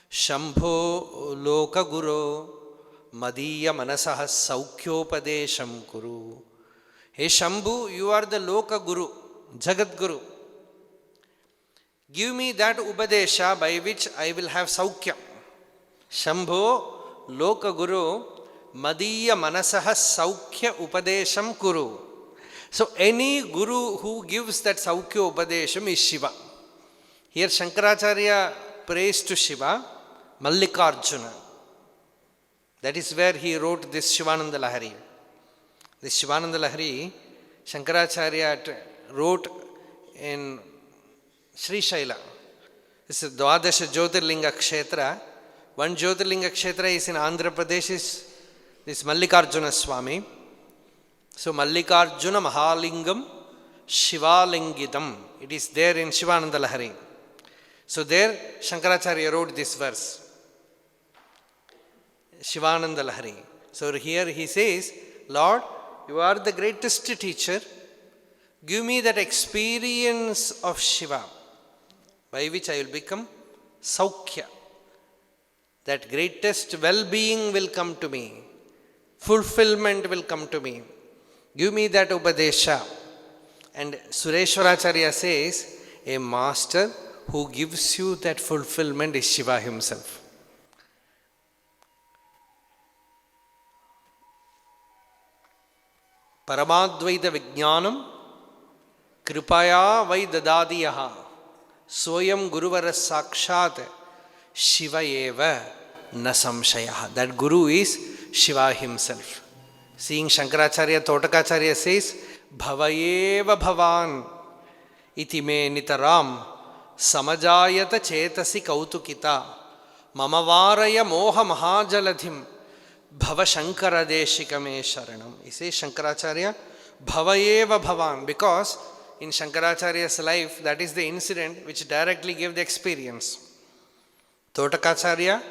shambho lokaguro madhiya manasah saukhyopadesham kuru. Hey Shambhu, you are the Lokaguru, Jagat Guru. Give me that Upadesha by which I will have Saukhya. Shambho Lokaguru Madhiya Manasaha Saukhya Upadesham Kuru. So any Guru who gives that Saukhya Upadesham is Shiva. Here Shankaracharya prays to Shiva, Mallikarjuna. That is where he wrote this Shivananda Lahari. This Shivananda Lahari, Shankaracharya wrote in Sri Shaila. This is Dwadasha Jyotirlinga Kshetra. One Jyotirlinga Kshetra is in Andhra Pradesh, is this Mallikarjuna Swami. So Mallikarjuna Mahalingam Shivalingidam. It is there in Shivananda Lahari. So there Shankaracharya wrote this verse. Shivananda Lahari. So here he says, Lord, you are the greatest teacher. Give me that experience of Shiva, by which I will become Saukhya. That greatest well-being will come to me. Fulfillment will come to me. Give me that Upadesha. And Sureshwaracharya says, a master who gives you that fulfillment is Shiva himself. Paramadvaita Vijnanam Kripaya Vai Dadadiyaha Soyam Guruvara Sakshat Shiva Eva Nasamshayaha. That Guru is Shiva himself. Seeing Shankaracharya, Totakacharya says, Bhavayeva Bhavan iti me nitaram samajayata chetasi kautukita mamavaraya moha mahajaladhim bhava shankara deshikame sharanam. He says Shankaracharya, Bhavayeva Bhavan, because in Shankaracharya's life, that is the incident which directly gave the experience. Totakacharya,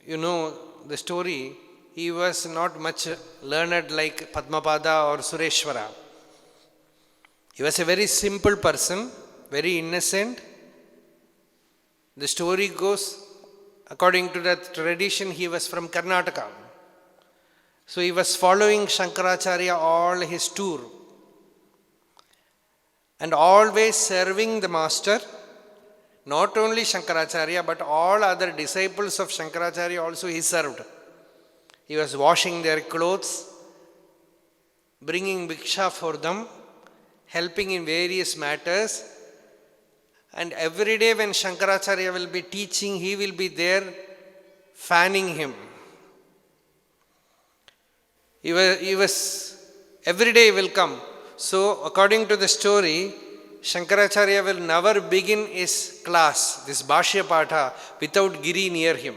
you know the story, he was not much learned like Padmapada or Sureshwara. He was a very simple person, very innocent. The story goes, according to that tradition, he was from Karnataka. So he was following Shankaracharya all his tour and always serving the master. Not only Shankaracharya, but all other disciples of Shankaracharya also he served. He was washing their clothes, bringing bhiksha for them, helping in various matters. And every day when Shankaracharya will be teaching, he will be there fanning him. He was every day he will come. So according to the story, Shankaracharya will never begin his class, this Bhashya Patha, without Giri near him.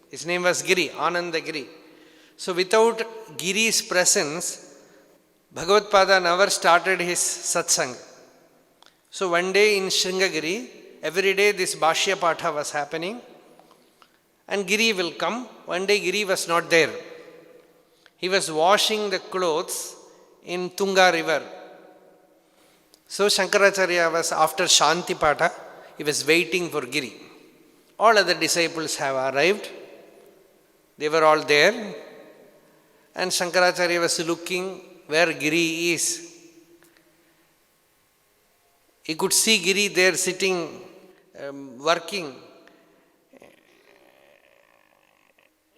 His name was Giri, Ananda Giri. So without Giri's presence, Bhagavad-pada never started his Satsang. So one day in Sringagiri, every day this Bhashya Patha was happening and Giri will come. One day Giri was not there. He was washing the clothes in Tunga river. So Shankaracharya was after Shanti Patha, he was waiting for Giri. All other disciples have arrived. They were all there. And Shankaracharya was looking where Giri is. He could see Giri there sitting, working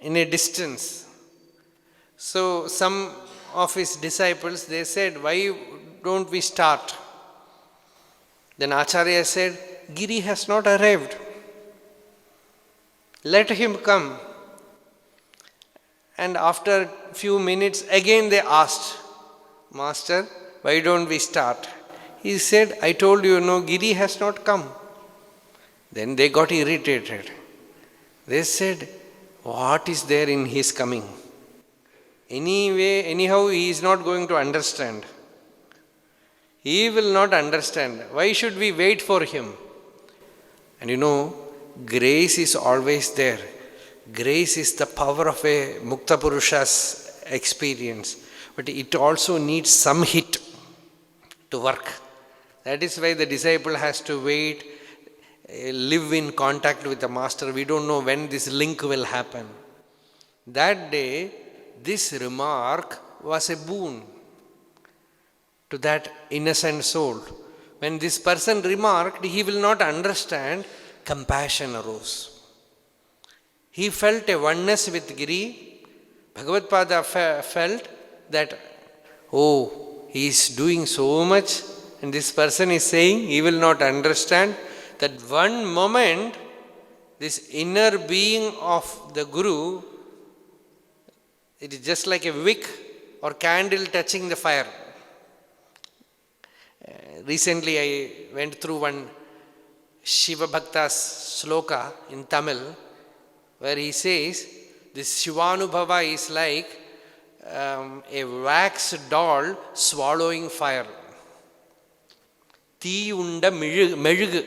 in a distance. So some of his disciples, they said, why don't we start? Then Acharya said, Giri has not arrived. Let him come. And after a few minutes, again they asked, Master, why don't we start? He said, I told you, no, Giri has not come. Then they got irritated. They said, what is there in his coming? Anyway, anyhow, he is not going to understand. He will not understand. Why should we wait for him? And you know, grace is always there. Grace is the power of a Mukta Purusha's experience. But it also needs some hit to work. That is why the disciple has to wait, live in contact with the master. We don't know when this link will happen. That day, this remark was a boon to that innocent soul. When this person remarked, he will not understand, compassion arose. He felt a oneness with Giri. Bhagavad-pada felt that, oh, he is doing so much and this person is saying he will not understand. That one moment, this inner being of the Guru, it is just like a wick or candle touching the fire. Recently I went through one Shiva Bhakta's sloka in Tamil, where he says, this Sivanubhavam is like a wax doll swallowing fire. Tee unda melugu.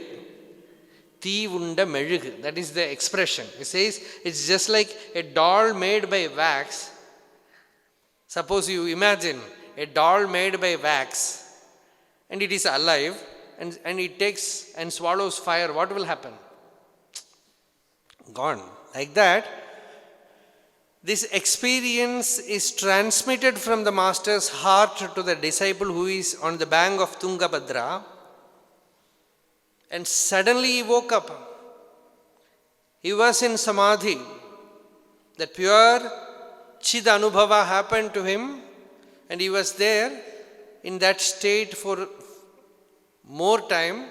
Tee unda melugu. That is the expression. He says, it's just like a doll made by wax. Suppose you imagine a doll made by wax and it is alive and it takes and swallows fire. What will happen? Gone. Like that, this experience is transmitted from the master's heart to the disciple who is on the bank of Tungabhadra, and suddenly he woke up. He was in samadhi, that pure Chid Anubhava happened to him, and he was there in that state for more time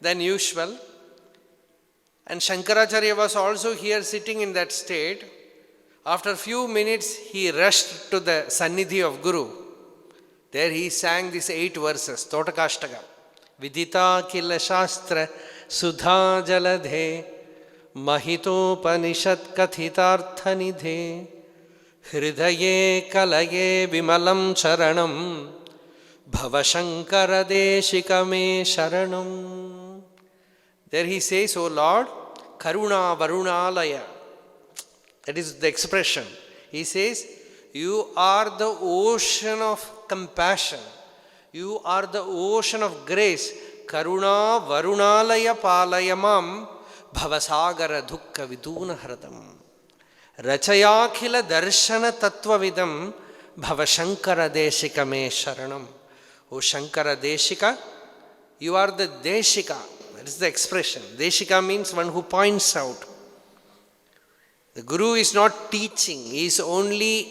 than usual. And Shankaracharya was also here sitting in that state. After a few minutes, he rushed to the Sannidhi of Guru. There he sang these 8 verses, Totakashtaka. Vidita kila shastra sudha jaladhe mahitopanishad kathitartha nidhe hridaye kalaye vimalam charanam bhavashankara deshikame sharanam. There he says, O Lord, Karuna Varunalaya. That is the expression. He says, you are the ocean of compassion. You are the ocean of grace. Karuna Varunalaya Palayamam Bhavasagara Dukka Viduna Hradam. Rachayakhila Darshana Tattvavidam Bhavashankara Deshikame Sharanam. O Shankara Deshika, you are the Deshika. That is the expression. Deshika means one who points out. The Guru is not teaching, he is only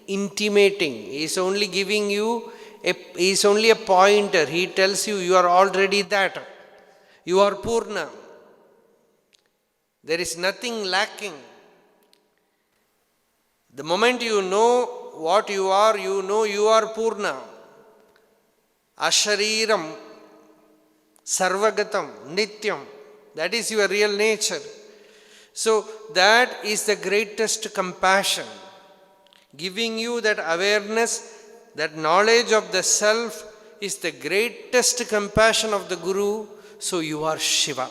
intimating, he is only giving you, he is only a pointer. He tells you, you are already that. You are Purna. There is nothing lacking. The moment you know what you are, you know you are Purna. Ashariram, Sarvagatam, Nityam. That is your real nature. So that is the greatest compassion. Giving you that awareness, that knowledge of the self is the greatest compassion of the Guru. So you are Shiva.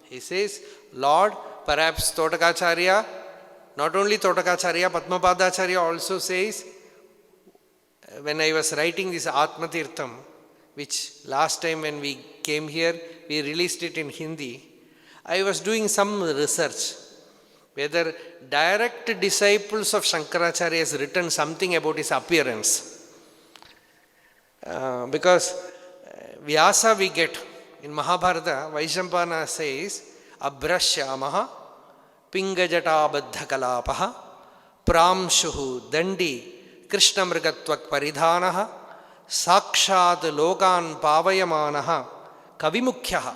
He says, Lord, perhaps Totakacharya, not only Totakacharya, Padmapadacharya also says, when I was writing this Atmatirtham, which last time when we came here, we released it in Hindi. I was doing some research, whether direct disciples of Shankaracharya has written something about his appearance. Because Vyasa we get, in Mahabharata, Vaishampana says, Abrashyamaha, Pingajata-baddha-kalapaha, Pramshuhu, Dandi, Krishnamrigattvak paridhanaha, Sakshat lokan pavayamanaha kavimukyaha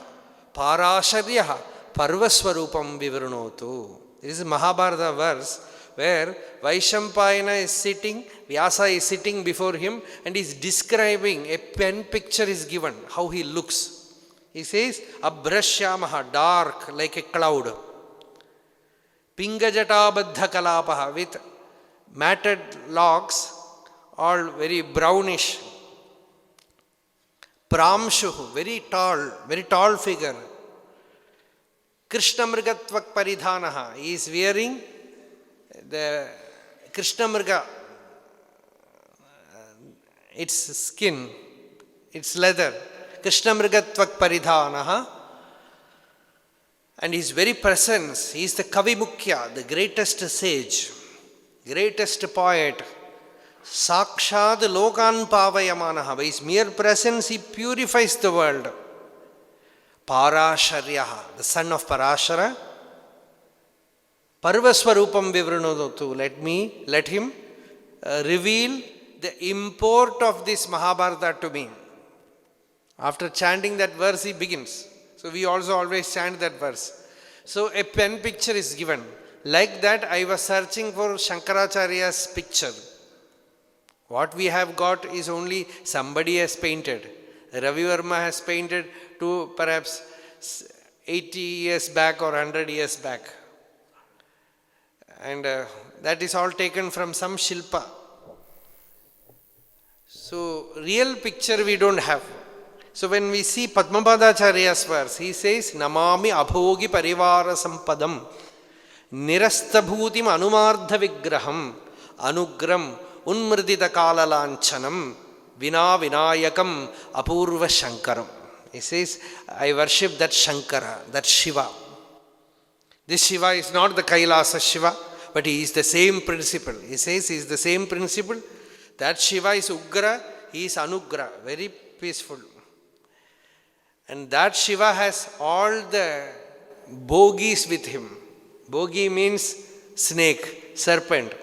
parasharyaha parvaswarupam vivarunotu. This is Mahabharata verse where Vaishampayana is sitting, Vyasa is sitting before him and is describing, a pen picture is given, how he looks. He says, Abrashyamaha, dark like a cloud. Pingajata-baddha kalapaha, with matted locks, all very brownish. Pramshuhu, very tall figure. Krishnamrigattvak paridhanaha, he is wearing the Krishnamriga, its skin, its leather. Krishnamrigattvak paridhanaha, and his very presence, he is the Kavimukya, the greatest sage, greatest poet. Sakshad lokan pavayamanaha. By his mere presence, he purifies the world. Parasharyaha, the son of Parashara. Parvaswarupam vivrunodotu. Let him reveal the import of this Mahabharata to me. After chanting that verse, he begins. So we also always chant that verse. So a pen picture is given. Like that, I was searching for Shankaracharya's picture. What we have got is only somebody has painted. Ravi Verma has painted to perhaps 80 years back or 100 years back. And that is all taken from some Shilpa. So, real picture we don't have. So, when we see Padmapadacharya's verse, he says, Namami abhogi parivara sampadam nirastabhutim anumardha vigraham anugram unmridita kalalanchanam vina vinayakam apurva shankaram. He says, I worship that Shankara, that Shiva. This Shiva is not the Kailasa Shiva, but he is the same principle. He says he is the same principle. That Shiva is Ugra, he is Anugra, very peaceful. And that Shiva has all the bogies with him. Bogi means snake, serpent.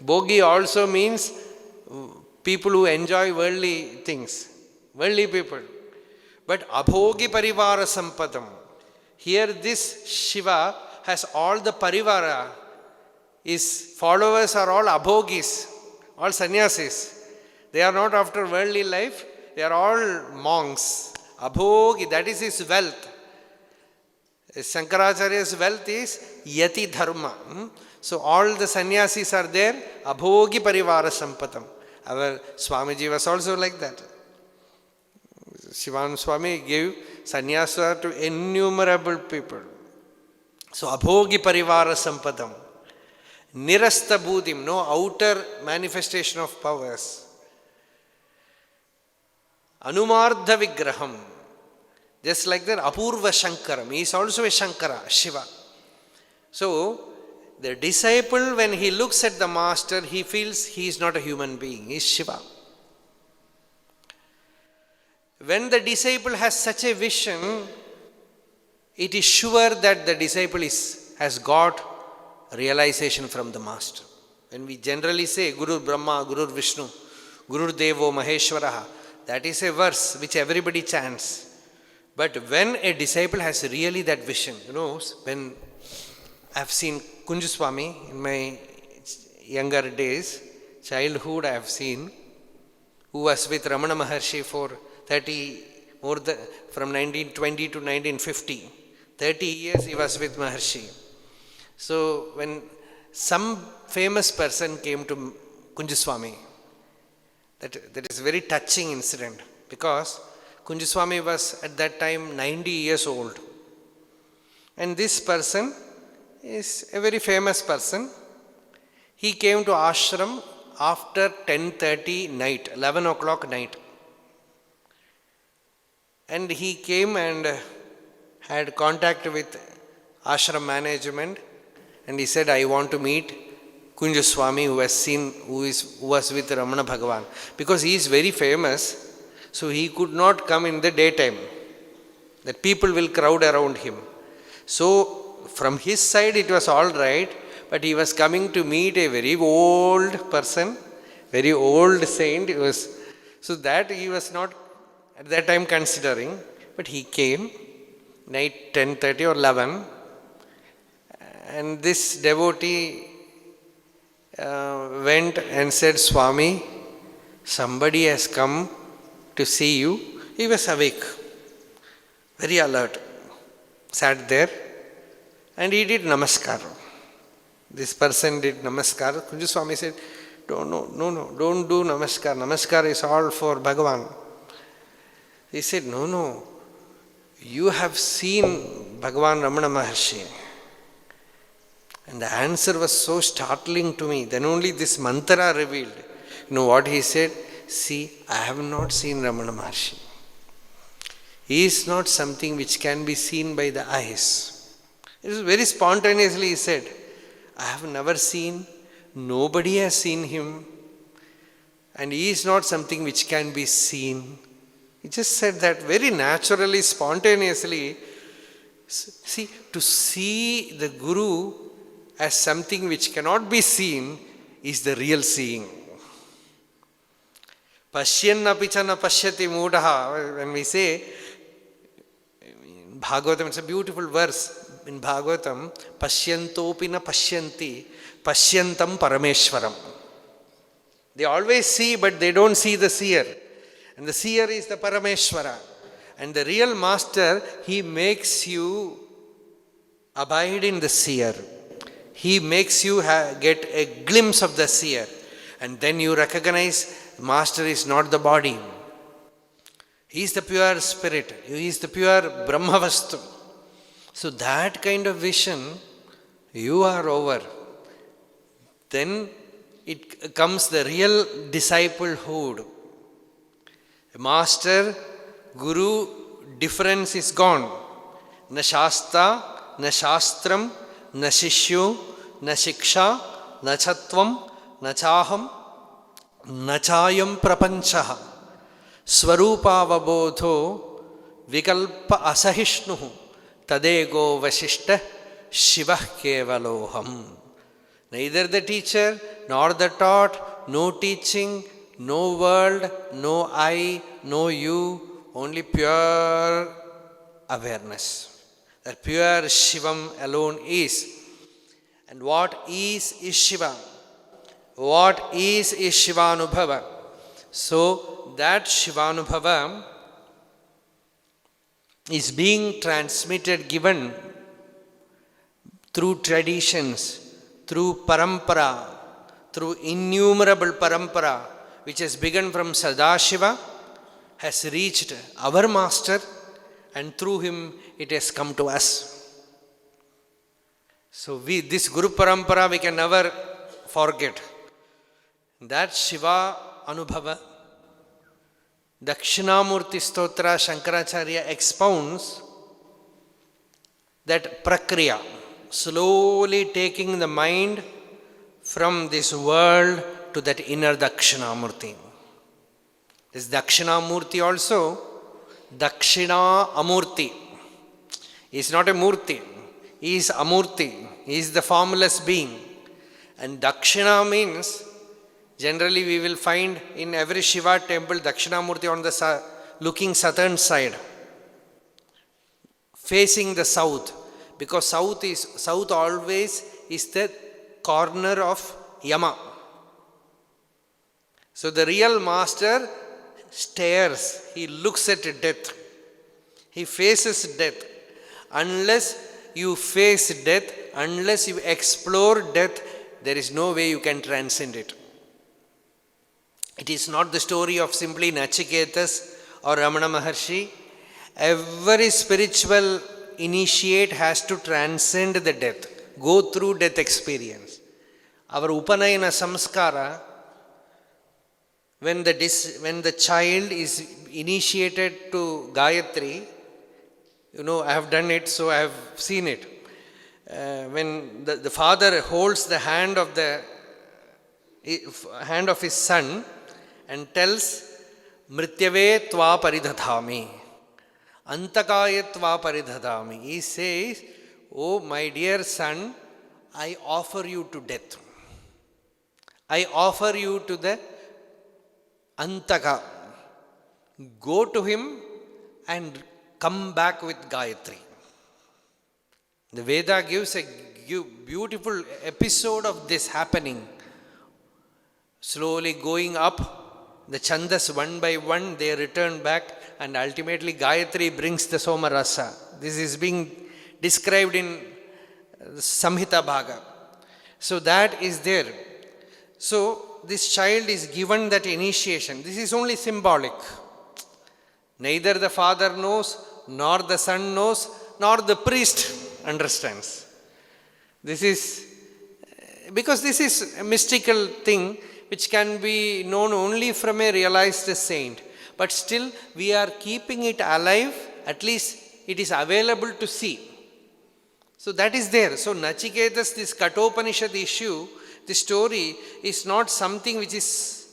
Bhogi also means people who enjoy worldly things, worldly people. But abhogi parivara sampadam. Here this Shiva has all the parivara. His followers are all abhogis, all sannyasis. They are not after worldly life, they are all monks. Abhogi, that is his wealth. Shankaracharya's wealth is yati dharma. So all the sannyasis are there, abhogi parivara sampatam. Our Swamiji was also like that. Sivanubhavam Swami gave sannyasa to innumerable people. So abhogi parivara sampatam. Nirasta buddhim, no outer manifestation of powers. Anumardha vigraham. Just like that, apurva shankaram. He is also a Shankara, Shiva. So, the disciple, when he looks at the master, he feels he is not a human being, he is Shiva. When the disciple has such a vision, it is sure that the disciple has got realization from the master. When we generally say Guru Brahma, Guru Vishnu, Guru Devo Maheshwaraha, that is a verse which everybody chants. But when a disciple has really that vision, when I have seen Kunju Swami in my younger days, childhood I have seen, who was with Ramana Maharshi for from 1920 to 1950. 30 years he was with Maharshi. So when some famous person came to Kunju Swami, that is a very touching incident, because Kunju Swami was at that time 90 years old. And this person is a very famous person. He came to ashram after 10:30 night, 11 o'clock night. And he came and had contact with ashram management, and he said, I want to meet Kunju Swami who was with Ramana Bhagavan. Because he is very famous, so he could not come in the daytime. That people will crowd around him. So from his side it was all right, but he was coming to meet a very old person, very old saint. So that he was not at that time considering, but he came night 10:30 or 11, and this devotee went and said, Swami, somebody has come to see you. He was awake, very alert, sat there, and he did namaskar. This person did namaskar. Kunju Swami said, no, don't do namaskar. Namaskar is all for Bhagavan. He said, no, you have seen Bhagavan Ramana Maharshi. And the answer was so startling to me. Then only this mantra revealed. You know what he said? See, I have not seen Ramana Maharshi. He is not something which can be seen by the eyes. It was very spontaneously he said, I have never seen, nobody has seen him, and he is not something which can be seen. He just said that very naturally, spontaneously. See, to see the Guru as something which cannot be seen is the real seeing. Pashyannapi cha na pashyati mudaha. When we say, in Bhagavatam, it's a beautiful verse. In Bhagavatam, pashyantopi na pashyanti, pashyantam parameshwaram. They always see, but they don't see the seer. And the seer is the Parameshwara. And the real master, he makes you abide in the seer. He makes you get a glimpse of the seer. And then you recognize master is not the body. He is the pure spirit. He is the pure Brahmavastu. So that kind of vision, you are over. Then it comes the real disciplehood. Master, Guru, difference is gone. Na Shasta, na Shastram, na Shishyu, na Shiksha, na Chatvam, na Chaham, na Chayam Prapanchaha, Swarupavabodho, Vikalpa Asahishnuhu, Tadego Vashishta, Shivah Kevaloham. Neither the teacher nor the taught, no teaching, no world, no I, no you, only pure awareness. That pure Shivam alone is. And what is Shiva? What is Sivanubhavam? So that Sivanubhavam is being transmitted, given through traditions, through parampara, through innumerable parampara, which has begun from Sadashiva, has reached our master, and through him it has come to us. So this Guru parampara we can never forget. That Shiva Anubhava, Dakshinamurti Stotra Shankaracharya expounds that prakriya, slowly taking the mind from this world to that inner Dakshinamurti. This Dakshinamurti also, Dakshina Amurti. He is not a Murti, he is Amurti, he is the formless being. And Dakshina means, generally we will find in every Shiva temple Dakshinamurti on the looking southern side, facing the south, because south always is the corner of Yama. So the real master stares, he looks at death, he faces death. Unless you face death, unless you explore death, there is no way you can transcend it. It is not the story of simply Nachiketas or Ramana Maharshi. Every spiritual initiate has to transcend the death, go through death experience. Our Upanayana Samskara, when the child is initiated to Gayatri, I have done it, so I have seen it. When the father holds the hand of his son and tells, Mrityave tva paridhadhami, Antakaya tva paridhadhami. He says, oh my dear son, I offer you to death. I offer you to the Antaka. Go to him and come back with Gayatri. The Veda gives a beautiful episode of this happening. Slowly going up, the Chandas one by one, they return back, and ultimately Gayatri brings the Somarasa. This is being described in Samhita Bhaga. So that is there. So this child is given that initiation. This is only symbolic. Neither the father knows, nor the son knows, nor the priest understands. This is, because this is a mystical thing which can be known only from a realized saint. But still we are keeping it alive, at least it is available to see. So that is there. So Nachiketas, this Katopanishad issue, the story is not something which is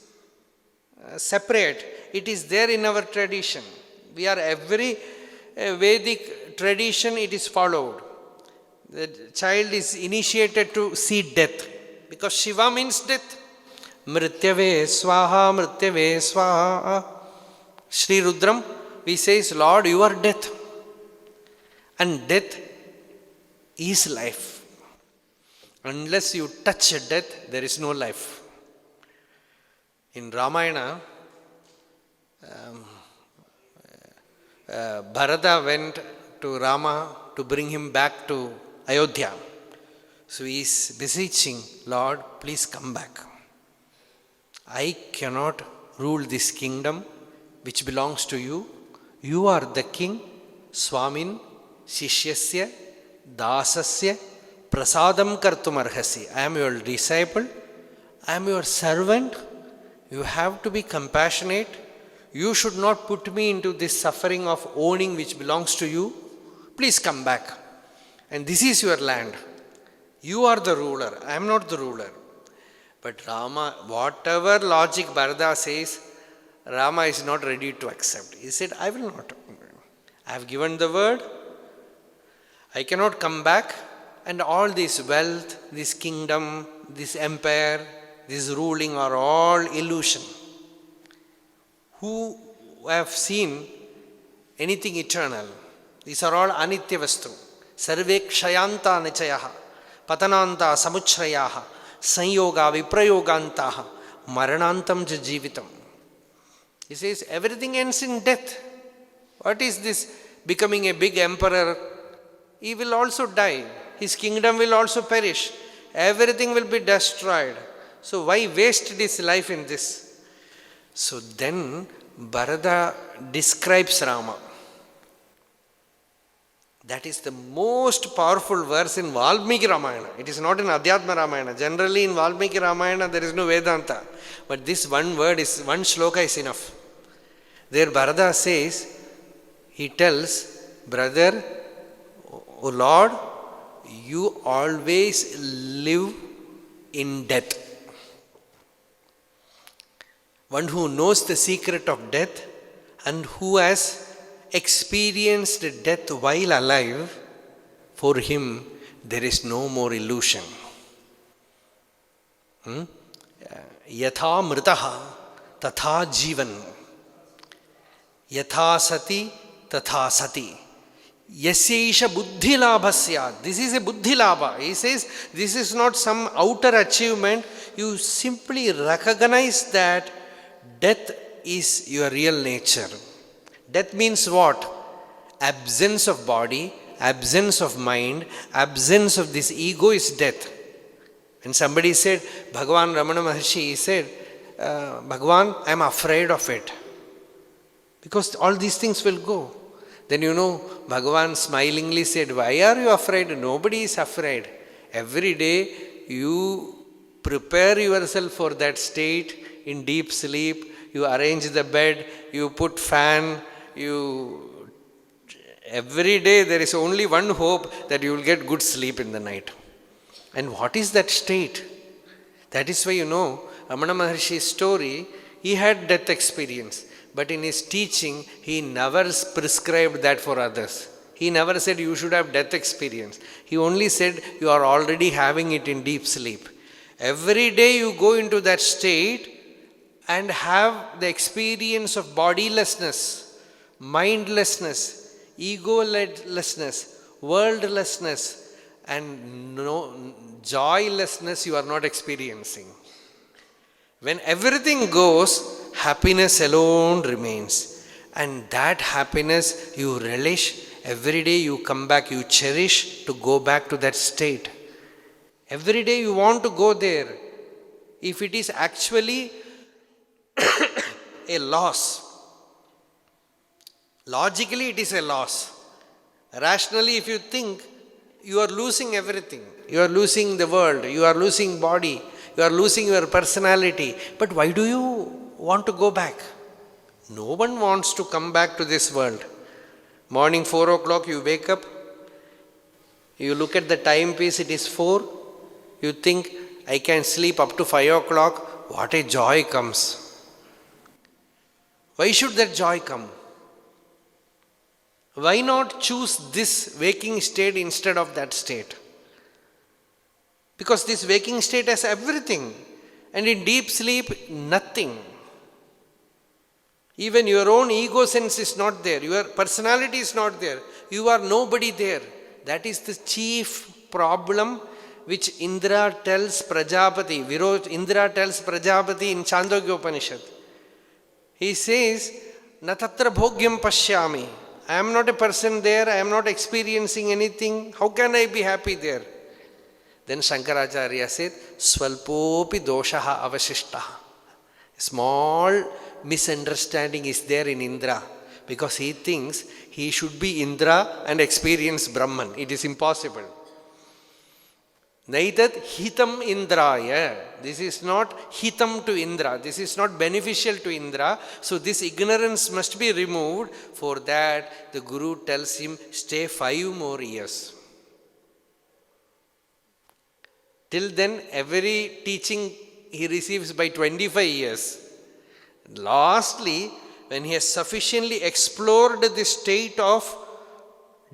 separate. It is there in our tradition. We are every Vedic tradition, it is followed. The child is initiated to see death, because Shiva means death. Mrityave swaha, mrityave swaha. Sri Rudram, we say, Lord, you are death. And death is life. Unless you touch death, there is no life. In Ramayana, Bharata went to Rama to bring him back to Ayodhya. So he is beseeching, Lord, please come back. I cannot rule this kingdom which belongs to you. You are the king, Swamin, Shishyasya, Dasasya, Prasadam kartum arhasi. I am your disciple, I am your servant. You have to be compassionate. You should not put me into this suffering of owning which belongs to you. Please come back. And this is your land. You are the ruler. I am not the ruler. But Rama, whatever logic Bharata says, Rama is not ready to accept. He said, I will not. I have given the word. I cannot come back. and all this wealth, this kingdom, this empire, this ruling are all illusion. Who have seen anything eternal? These are all anitya vastu. Sarve kshayanta nichayaha, patananta samuchrayaha, sanyoga viprayogantaha, maranantam ja jivitam. He says everything ends in death. What is this becoming a big emperor? He will also die. His kingdom will also perish. Everything will be destroyed. So why waste this life in this? So then Bharata describes Rama. That is the most powerful verse in Valmiki Ramayana. It is not in Adhyatma Ramayana. Generally in Valmiki Ramayana there is no Vedanta. But this one word is, one shloka is enough. There Bharata says, he tells, brother, O Lord, you always live in death. One who knows the secret of death and who has experienced death while alive, for him there is no more illusion. Yatha mritaha tatha jivan, yatha sati tatha sati, yasesha buddhi labhasya. This is a buddhi labha. He says this is not some outer achievement. You simply recognize that death is your real nature. Death means what? Absence of body, absence of mind, absence of this ego is death. When somebody said, Bhagavan Ramana Maharshi, he said, Bhagavan, I am afraid of it. Because all these things will go. Then Bhagavan smilingly said, why are you afraid? Nobody is afraid. Every day you prepare yourself for that state in deep sleep. You arrange the bed, you put fan, every day there is only one hope that you will get good sleep in the night. And what is that state? That is why Ramana Maharshi's story, he had death experience. But in his teaching, he never prescribed that for others. He never said you should have death experience. He only said you are already having it in deep sleep. Every day you go into that state and have the experience of bodilessness, mindlessness, egolessness, worldlessness, and no joylessness you are not experiencing. When everything goes, happiness alone remains. And that happiness you relish. Every day you come back, you cherish to go back to that state. Every day you want to go there. If it is actually a loss, logically it is a loss. Rationally, if you think, you are losing everything. You are losing the world, you are losing body, you are losing your personality. But why do you want to go back? No one wants to come back to this world. Morning 4 o'clock you wake up, you look at the timepiece, it is 4. You think, I can sleep up to 5 o'clock. What a joy comes. Why should that joy come? Why not choose this waking state instead of that state? Because this waking state has everything. And in deep sleep, nothing. Even your own ego sense is not there. Your personality is not there. You are nobody there. That is the chief problem which Indra tells Prajapati. Indra tells Prajapati in Chandogya Upanishad. He says, Na tatra bhogyam pashyami. I am not a person there. I am not experiencing anything. How can I be happy there? Then Shankaracharya said, Swalpopi doshaha avashishtaha. Small misunderstanding is there in Indra because he thinks he should be Indra and experience Brahman. It is impossible. Naitat hitam indraya. This is not hitam to Indra. This is not beneficial to Indra. So this ignorance must be removed. For that, the Guru tells him, stay 5 more years. Till then, every teaching he receives by 25 years. Lastly, when he has sufficiently explored the state of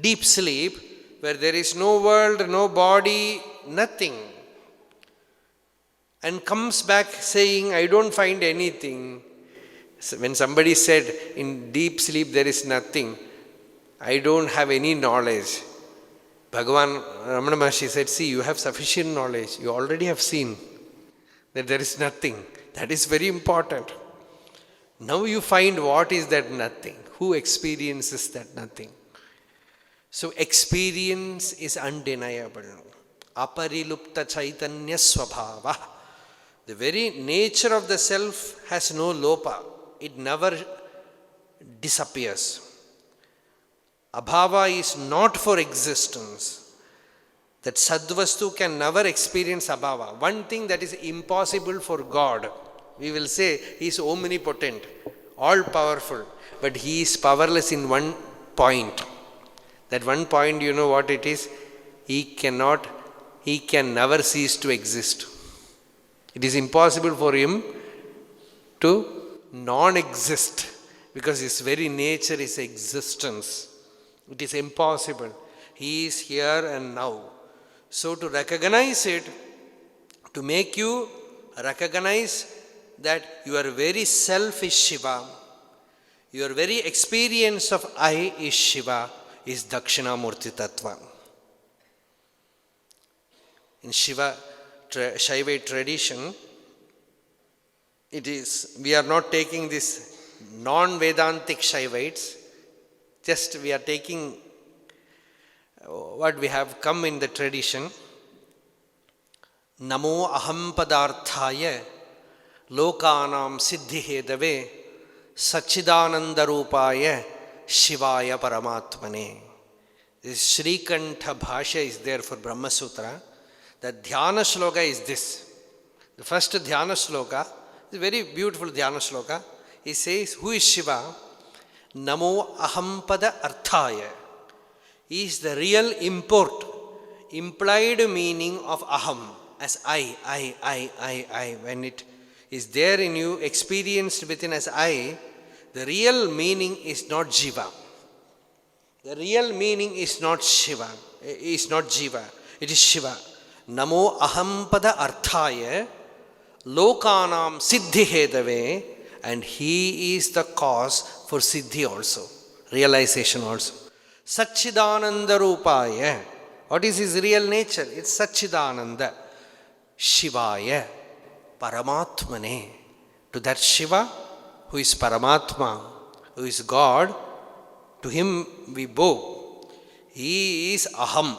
deep sleep, where there is no world, no body, nothing, and comes back saying, I don't find anything. So when somebody said, in deep sleep there is nothing, I don't have any knowledge. Bhagavan Ramana Maharshi said, see, you have sufficient knowledge. You already have seen that there is nothing. That is very important. Now you find what is that nothing. Who experiences that nothing? So experience is undeniable. Aparilupta chaitanya swabhava. The very nature of the self has no lopa. It never disappears. Abhava is not for existence. That Sadvastu can never experience abhava. One thing that is impossible for God, we will say He is omnipotent, all powerful, but He is powerless in one point. That one point, you know what it is? He can never cease to exist. It is impossible for Him to non-exist, because His very nature is existence. It is impossible. He is here and now. So to recognize it, to make you recognize that your very self is Shiva, your very experience of I is Shiva, is Dakshinamurti Tattva. In Shaivite tradition, it is, we are not taking this non-Vedantic Shaivites, just we are taking what we have come in the tradition. Namo aham padarthaya lokanam siddhihedave sachidananda rupaya shivaya paramatmane. This Shrikantha Bhashya is there for Brahma Sutra. The Dhyana Shloka is this. The first Dhyana Shloka is a very beautiful Dhyana Shloka. He says, who is Shiva? Namo ahampada arthaya. He is the real import, implied meaning of aham, as I. When it is there in you, experienced within as I, the real meaning is not Jiva. The real meaning is not Shiva, is not Jiva, it is Shiva. Namo ahampada arthaya lokanam siddhihedave, and He is the cause for siddhi also, realization also. Sachidananda rupaya. What is His real nature? It's Sachidananda. Shivaya Paramatmane. To that Shiva, who is Paramatma, who is God, to Him we bow. He is Aham.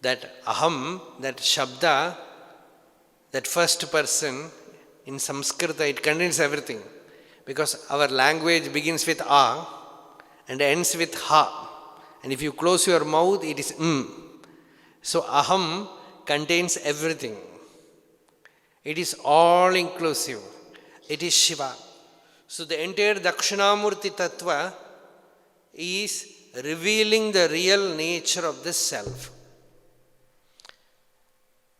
That Aham, that Shabda, that first person, in Sanskrit it contains everything. Because our language begins with A and ends with Ha. And if you close your mouth, it is So Aham contains everything. It is all inclusive. It is Shiva. So the entire Dakshinamurti Tattva is revealing the real nature of the self.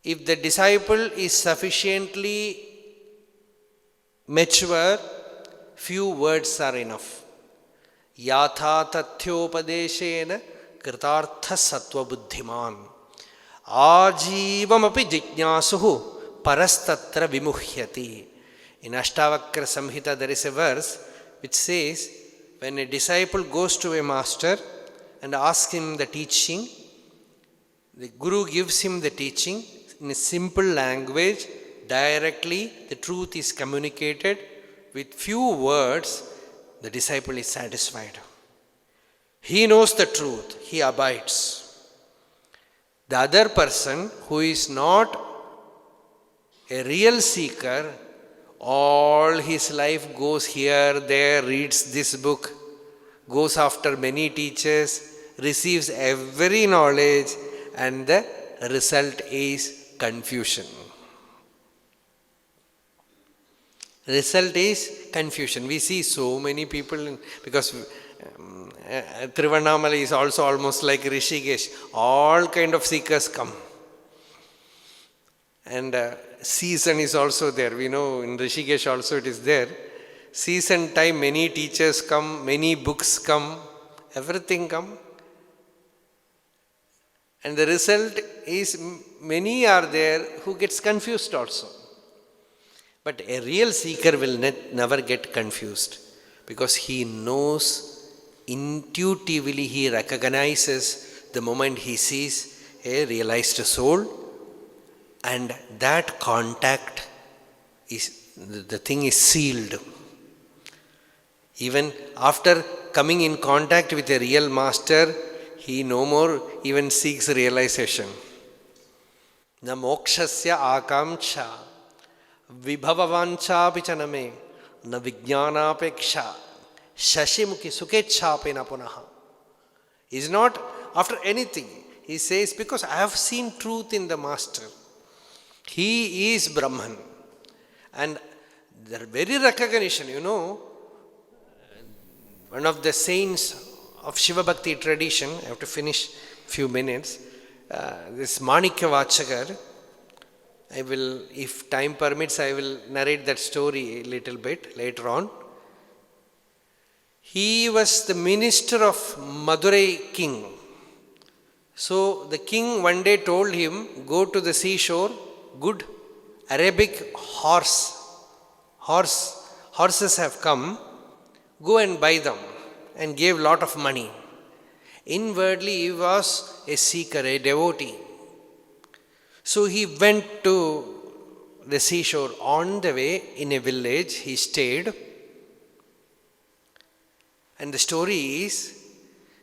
If the disciple is sufficiently mature, few words are enough. Yatha tathyopadeshena kritartha sattva buddhiman ajivam api jijnasuhu parastatra vimuhyati. In Ashtavakra Samhita there is a verse which says, when a disciple goes to a master and asks him the teaching, the Guru gives him the teaching in a simple language, directly the truth is communicated. With few words, the disciple is satisfied. He knows the truth, he abides. The other person who is not a real seeker, all his life goes here, there, reads this book, goes after many teachers, receives every knowledge, and the result is confusion. Result is confusion. We see so many people, because Trivannamala is also almost like Rishikesh. All kind of seekers come. And season is also there. We know in Rishikesh also it is there. Season time, many teachers come, many books come, everything come. And the result is many are there who gets confused also. But a real seeker will never get confused, because he knows intuitively, he recognizes the moment he sees a realized soul, and that contact is, the thing is sealed. Even after coming in contact with a real master, he no more even seeks realization. Na mokshasya akamcha vibhavavancha pichaname na vijnanapeksha shashimukhi sukhechape na punaha. He is not after anything. He says, because I have seen truth in the master. He is Brahman. And the very recognition, one of the saints of Shiva Bhakti tradition, I have to finish few minutes, this Manikya Vachakar, I will, if time permits, I will narrate that story a little bit later on. He was the minister of Madurai king. So the king one day told him, go to the seashore, good Arabic horses have come, go and buy them, and gave lot of money. Inwardly he was a seeker, a devotee. So he went to the seashore. On the way, in a village, he stayed. And the story is,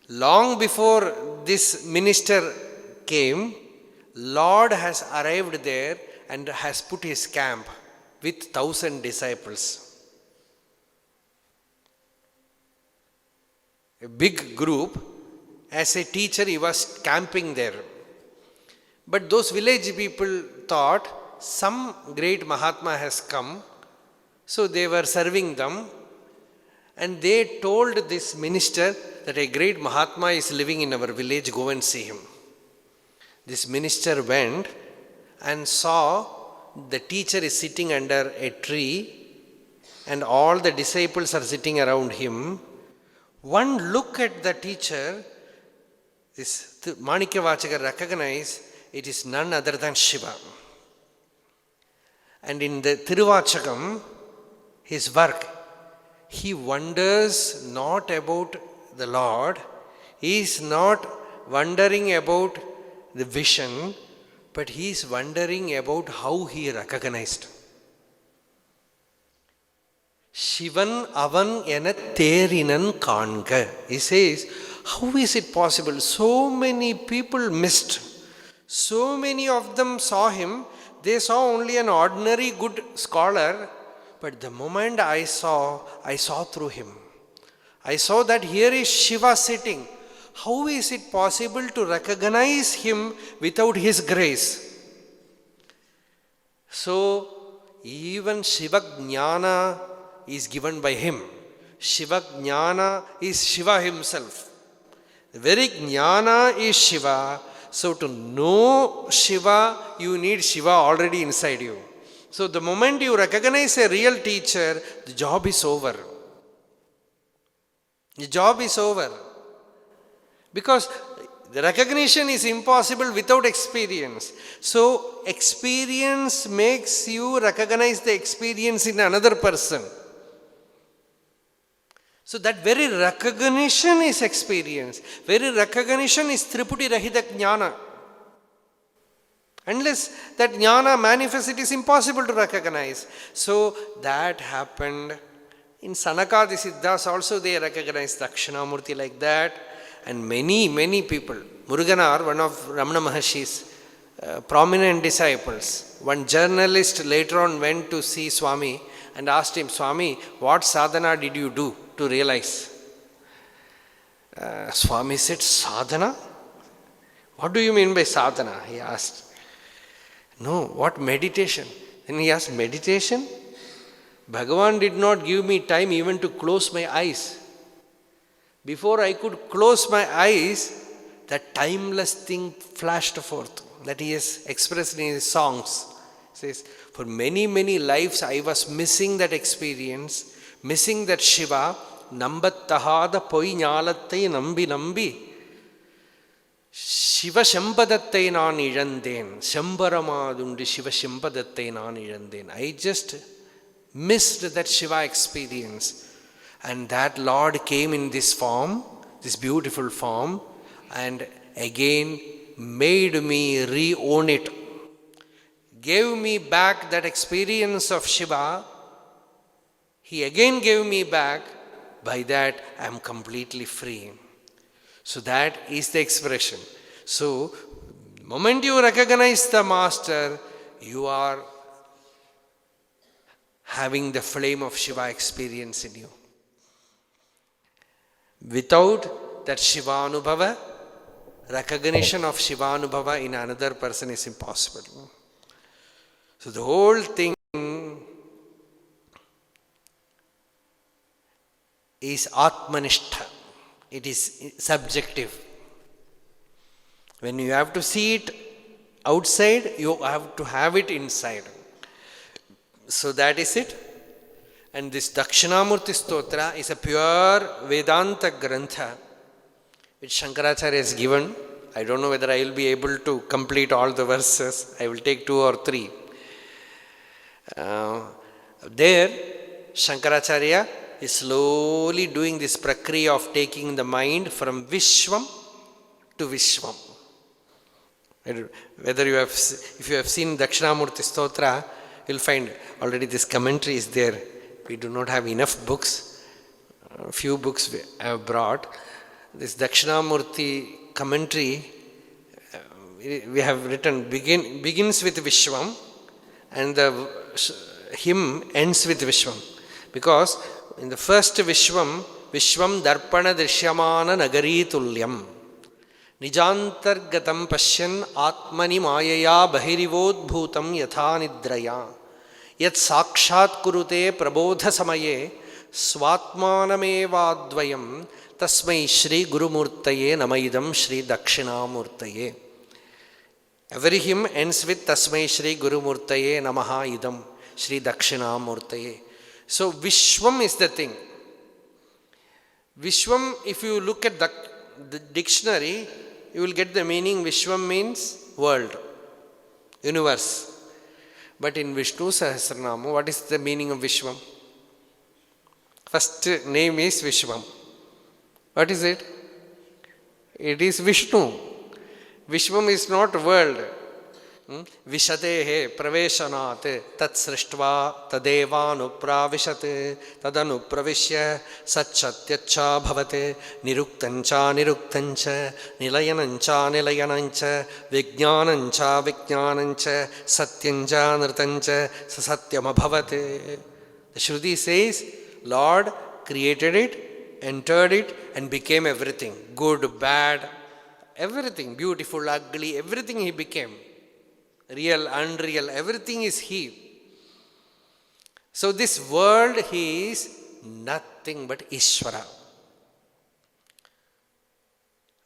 long before this minister came, Lord has arrived there and has put his camp with 1,000 disciples. A big group. As a teacher, he was camping there. But those village people thought some great Mahatma has come, so they were serving them, and they told this minister that a great Mahatma is living in our village, go and see him. This minister went and saw the teacher is sitting under a tree and all the disciples are sitting around him. One look at the teacher, this Manikya Vachakar recognized it is none other than Shiva. And in the Tiruvachakam, his work, he wonders not about the Lord, he is not wondering about the vision, but he is wondering about how he recognized. Shivan avan ena therinan kanga. He says, how is it possible? So many people missed. So many of them saw him. They saw only an ordinary good scholar. But the moment I saw through him. I saw that here is Shiva sitting. How is it possible to recognize him without his grace? So, even Shiva Jnana is given by him. Shiva Jnana is Shiva himself. The very Jnana is Shiva. So to know Shiva, you need Shiva already inside you. So the moment you recognize a real teacher, the job is over. The job is over. Because the recognition is impossible without experience. So experience makes you recognize the experience in another person. So that very recognition is experience. Very recognition is Triputi Rahita Jnana. Unless that jnana manifests, it is impossible to recognize. So that happened in Sanakadi Siddhas also. They recognized Dakshinamurti like that. And many people. Muruganar, one of Ramana Maharshi's prominent disciples. One journalist later on went to see Swami and asked him, Swami, what sadhana did you do to realize? Swami said, sadhana? What do you mean by sadhana? He asked. No, what meditation? Then he asked, meditation? Bhagavan did not give me time even to close my eyes. Before I could close my eyes, that timeless thing flashed forth that he has expressed in his songs. He says, for many lives I was missing that experience, missing that Shiva. Nambattahada poi nyalattai nambi. Shiva Shampadattai naan izhandhen. Shambaramadundi Shiva Shampadattai naan izhandhen. I just missed that Shiva experience. And that Lord came in this form, this beautiful form, and again made me re-own it. Gave me back that experience of Shiva. He again gave me back. By that I am completely free. So that is the expression. So, the moment you recognize the Master, you are having the flame of Shiva experience in you. Without that Sivanubhava, recognition of Sivanubhava in another person is impossible. So the whole thing is Atmanishtha. It is subjective. When you have to see it outside, you have to have it inside. So that is it. And this Dakshinamurti Stotra is a pure Vedanta Grantha, which Shankaracharya has given. I don't know whether I will be able to complete all the verses. I will take 2 or 3. There, Shankaracharya is slowly doing this prakriya of taking the mind from Vishwam to Vishwam. Whether you have, if you have seen Dakshinamurti Stotra, you will find already this commentary is there. We do not have enough books. A few books I have brought. This Dakshinamurti commentary we have written begins with Vishwam and the hymn ends with Vishwam. Because in the first Vishwam, Vishwam Darpana Drishyamana Nagari Tulyam Nijantargatam Pashyan Atmani Mayaya Bahirivodbhutam Yatha Nidraya Yat Sakshat Kurute Prabodha Samaye Swatmanamevadvayam Tasmai Shri Gurumurtaye Namaidam Shri Dakshinamurtaye. Every hymn ends with Tasmai Shri Gurumurtaye Namaha Idam Shri Dakshinamurtaye. So Vishwam is the thing. Vishwam, if you look at the dictionary, you will get the meaning. Vishwam means world, universe. But in Vishnu Sahasranama, what is the meaning of Vishwam? First name is Vishwam. What is it? It is Vishnu. Vishwam is not world. Vishatehe praveshanat tat srishtva tadevanupravishat tadanupravishya satchatyacha bhavate niruktancha niruktancha nilayanancha nilayanancha vijnanancha vijnanancha satyanja nirtancha sasatyamabhavate. The Shruti says, Lord created it, entered it and became everything. Good, bad, everything. Beautiful, ugly, everything He became. Real, unreal, everything is He. So this world, He is nothing but Ishvara.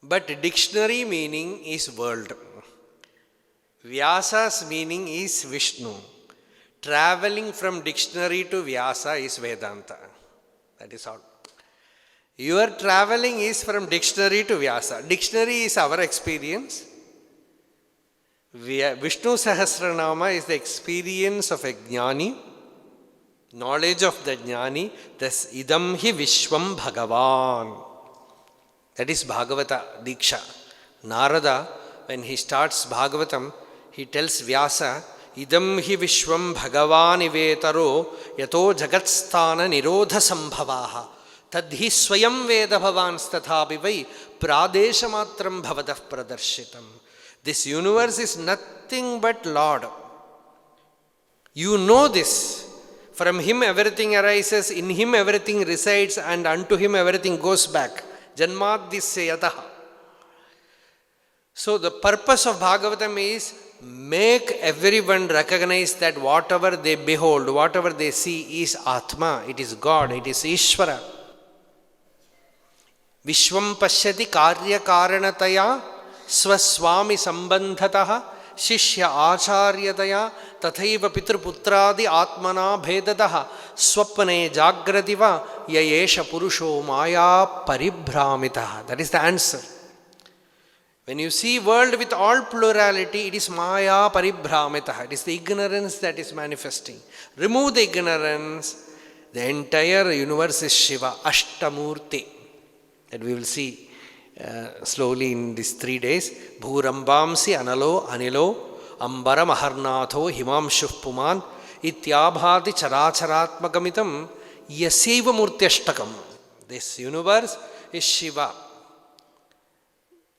But dictionary meaning is world. Vyasa's meaning is Vishnu. Traveling from dictionary to Vyasa is Vedanta. That is all. Your traveling is from dictionary to Vyasa. Dictionary is our experience. Vishnu Sahasranama is the experience of a jnani, knowledge of the jnani. Thus, idam hi Vishwam Bhagavan. That is Bhagavata Diksha. Narada, when he starts Bhagavatam, he tells Vyasa, idam hi Vishwam Bhagavan ivetaro yato jagatstana nirodha sambhavaha tadhi swayam veda bhavans tathapi vai pradeshamatram bhavadah pradarshitam. This universe is nothing but Lord. You know this. From Him everything arises, in Him everything resides, and unto Him everything goes back. Janmadisya yataha. So the purpose of Bhagavatam is make everyone recognize that whatever they behold, whatever they see is Atma, it is God, it is Ishvara. Vishwam pashyati karya karanataya Swami sambandhataha shishya acharyataya tathaiva pitruputradi atmana bhedataha swapne jagrativa yayesha purusho maya paribhramitaha. That is the answer. When you see world with all plurality, it is Maya Paribhramitaha. It is the ignorance that is manifesting. Remove the ignorance, the entire universe is Shiva, Ashtamurti. That we will see slowly in these 3 days. Bhurambamsi Analo Anilo Ambara Maharnatho Himamshuh Puman Ityabhati Characharatmakamitam Yasiva Murtyashtakam. This universe is Shiva.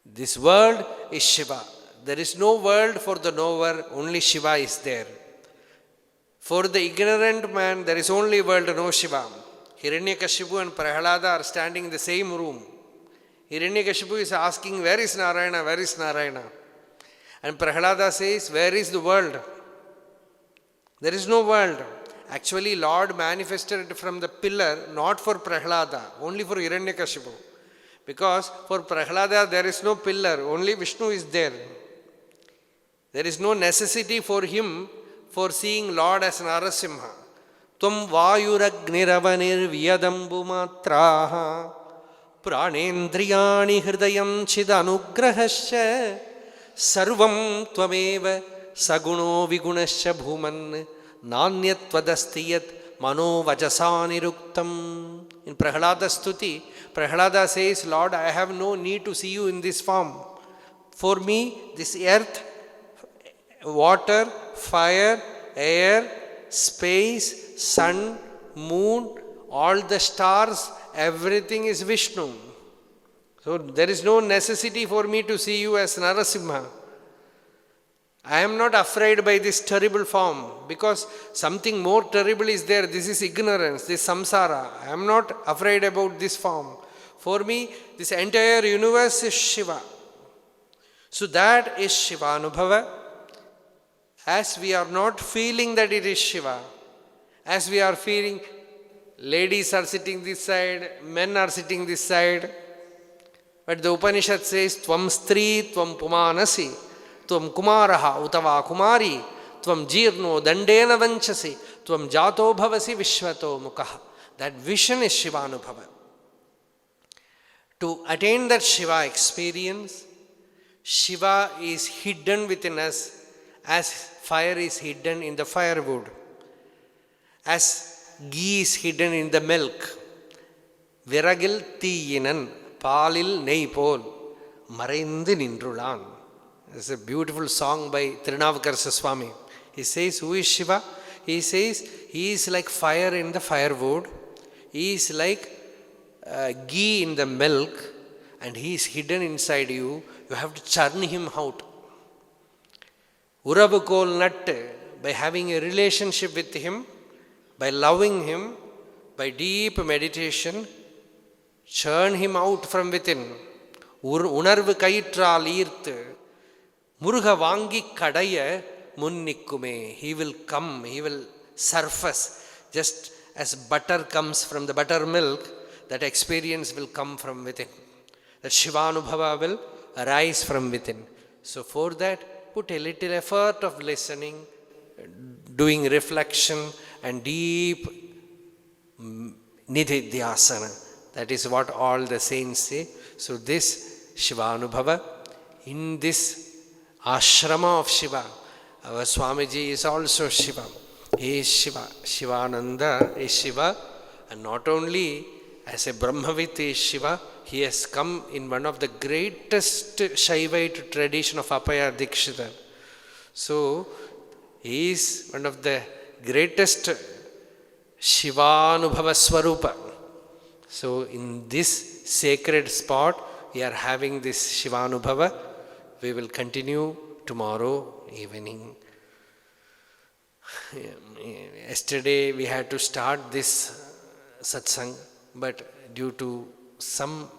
This world is Shiva. There is no world for the knower, only Shiva is there. For the ignorant man, there is only world, no Shiva. Hiranyakashipu and Prahalada are standing in the same room. Hiranyakashipu is asking, where is Narayana, where is Narayana? And Prahalada says, where is the world? There is no world. Actually, Lord manifested from the pillar, not for Prahalada, only for Hiranyakashipu. Because for Prahalada there is no pillar, only Vishnu is there. There is no necessity for him for seeing Lord as Narasimha. Tvam vayuragniravani vyadambu matraha pranendriyani hridayam chidanugrahasya sarvam tvameva saguno vigunasya bhuman nanyatvadastiyat mano vajasaniruktam. In Prahalada Stuti, Prahalada says, Lord, I have no need to see you in this form. For me, this earth, water, fire, air, space, sun, moon, all the stars, everything is Vishnu. So there is no necessity for me to see you as Narasimha. I am not afraid by this terrible form, because something more terrible is there. This is ignorance, this samsara. I am not afraid about this form. For me, this entire universe is Shiva. So that is Sivanubhava. As we are not feeling that it is Shiva, as we are feeling ladies are sitting this side, men are sitting this side, but the Upanishad says, Tvam stri, Tvam pumanasi, Tvam kumaraha utava kumari, Tvam jirno dandena vanchasi, Tvam jato bhavasi vishvato mukaha. That vision is Sivanubhava. To attain that Shiva experience, Shiva is hidden within us as fire is hidden in the firewood, as ghee is hidden in the milk. Viragil Thiyinan, Palil Neipol, Maraindu Nindrulan. It's a beautiful song by Trinavukarsa Swami. He says, who is Shiva? He says, he is like fire in the firewood. He is like ghee in the milk, and he is hidden inside you. You have to churn him out. Urabukol natte, by having a relationship with him, by loving him, by deep meditation, churn him out from within. Unarvu kaitral earth, Muruga vangi kadaya munnikkume. He will come, he will surface. Just as butter comes from the buttermilk, that experience will come from within. That Sivanubhava will arise from within. So for that, put a little effort of listening, doing reflection and deep nididhyasana. That is what all the saints say. So this Sivanubhava, in this Ashrama of Shiva, our Swamiji is also Shiva. He is Shiva. Sivananda is Shiva. And not only as a Brahmavid is Shiva, he has come in one of the greatest Shaivite tradition of Apaya Dikshita. So, he is one of the greatest Shivanubhava Swarupa. So, in this sacred spot, we are having this Sivanubhava. We will continue tomorrow evening. Yesterday we had to start this satsang, but due to some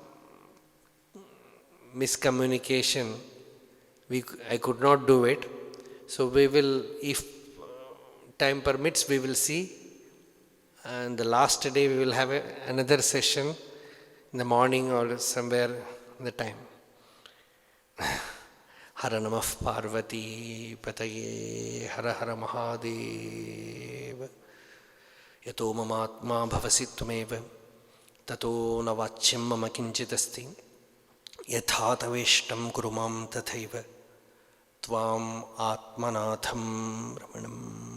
miscommunication, I could not do it. So we will, if time permits, we will see. And the last day we will have another session in the morning or somewhere in the time. Hara Namah Parvati Pataye Hara Hara Mahadeva Yato Mamatma Bhavasi Tumeva Tato Navachyam Mama Kinchitasti यथा तवेष्टं कुरु मां तथैव त्वाम् आत्मनाथं रमणम्.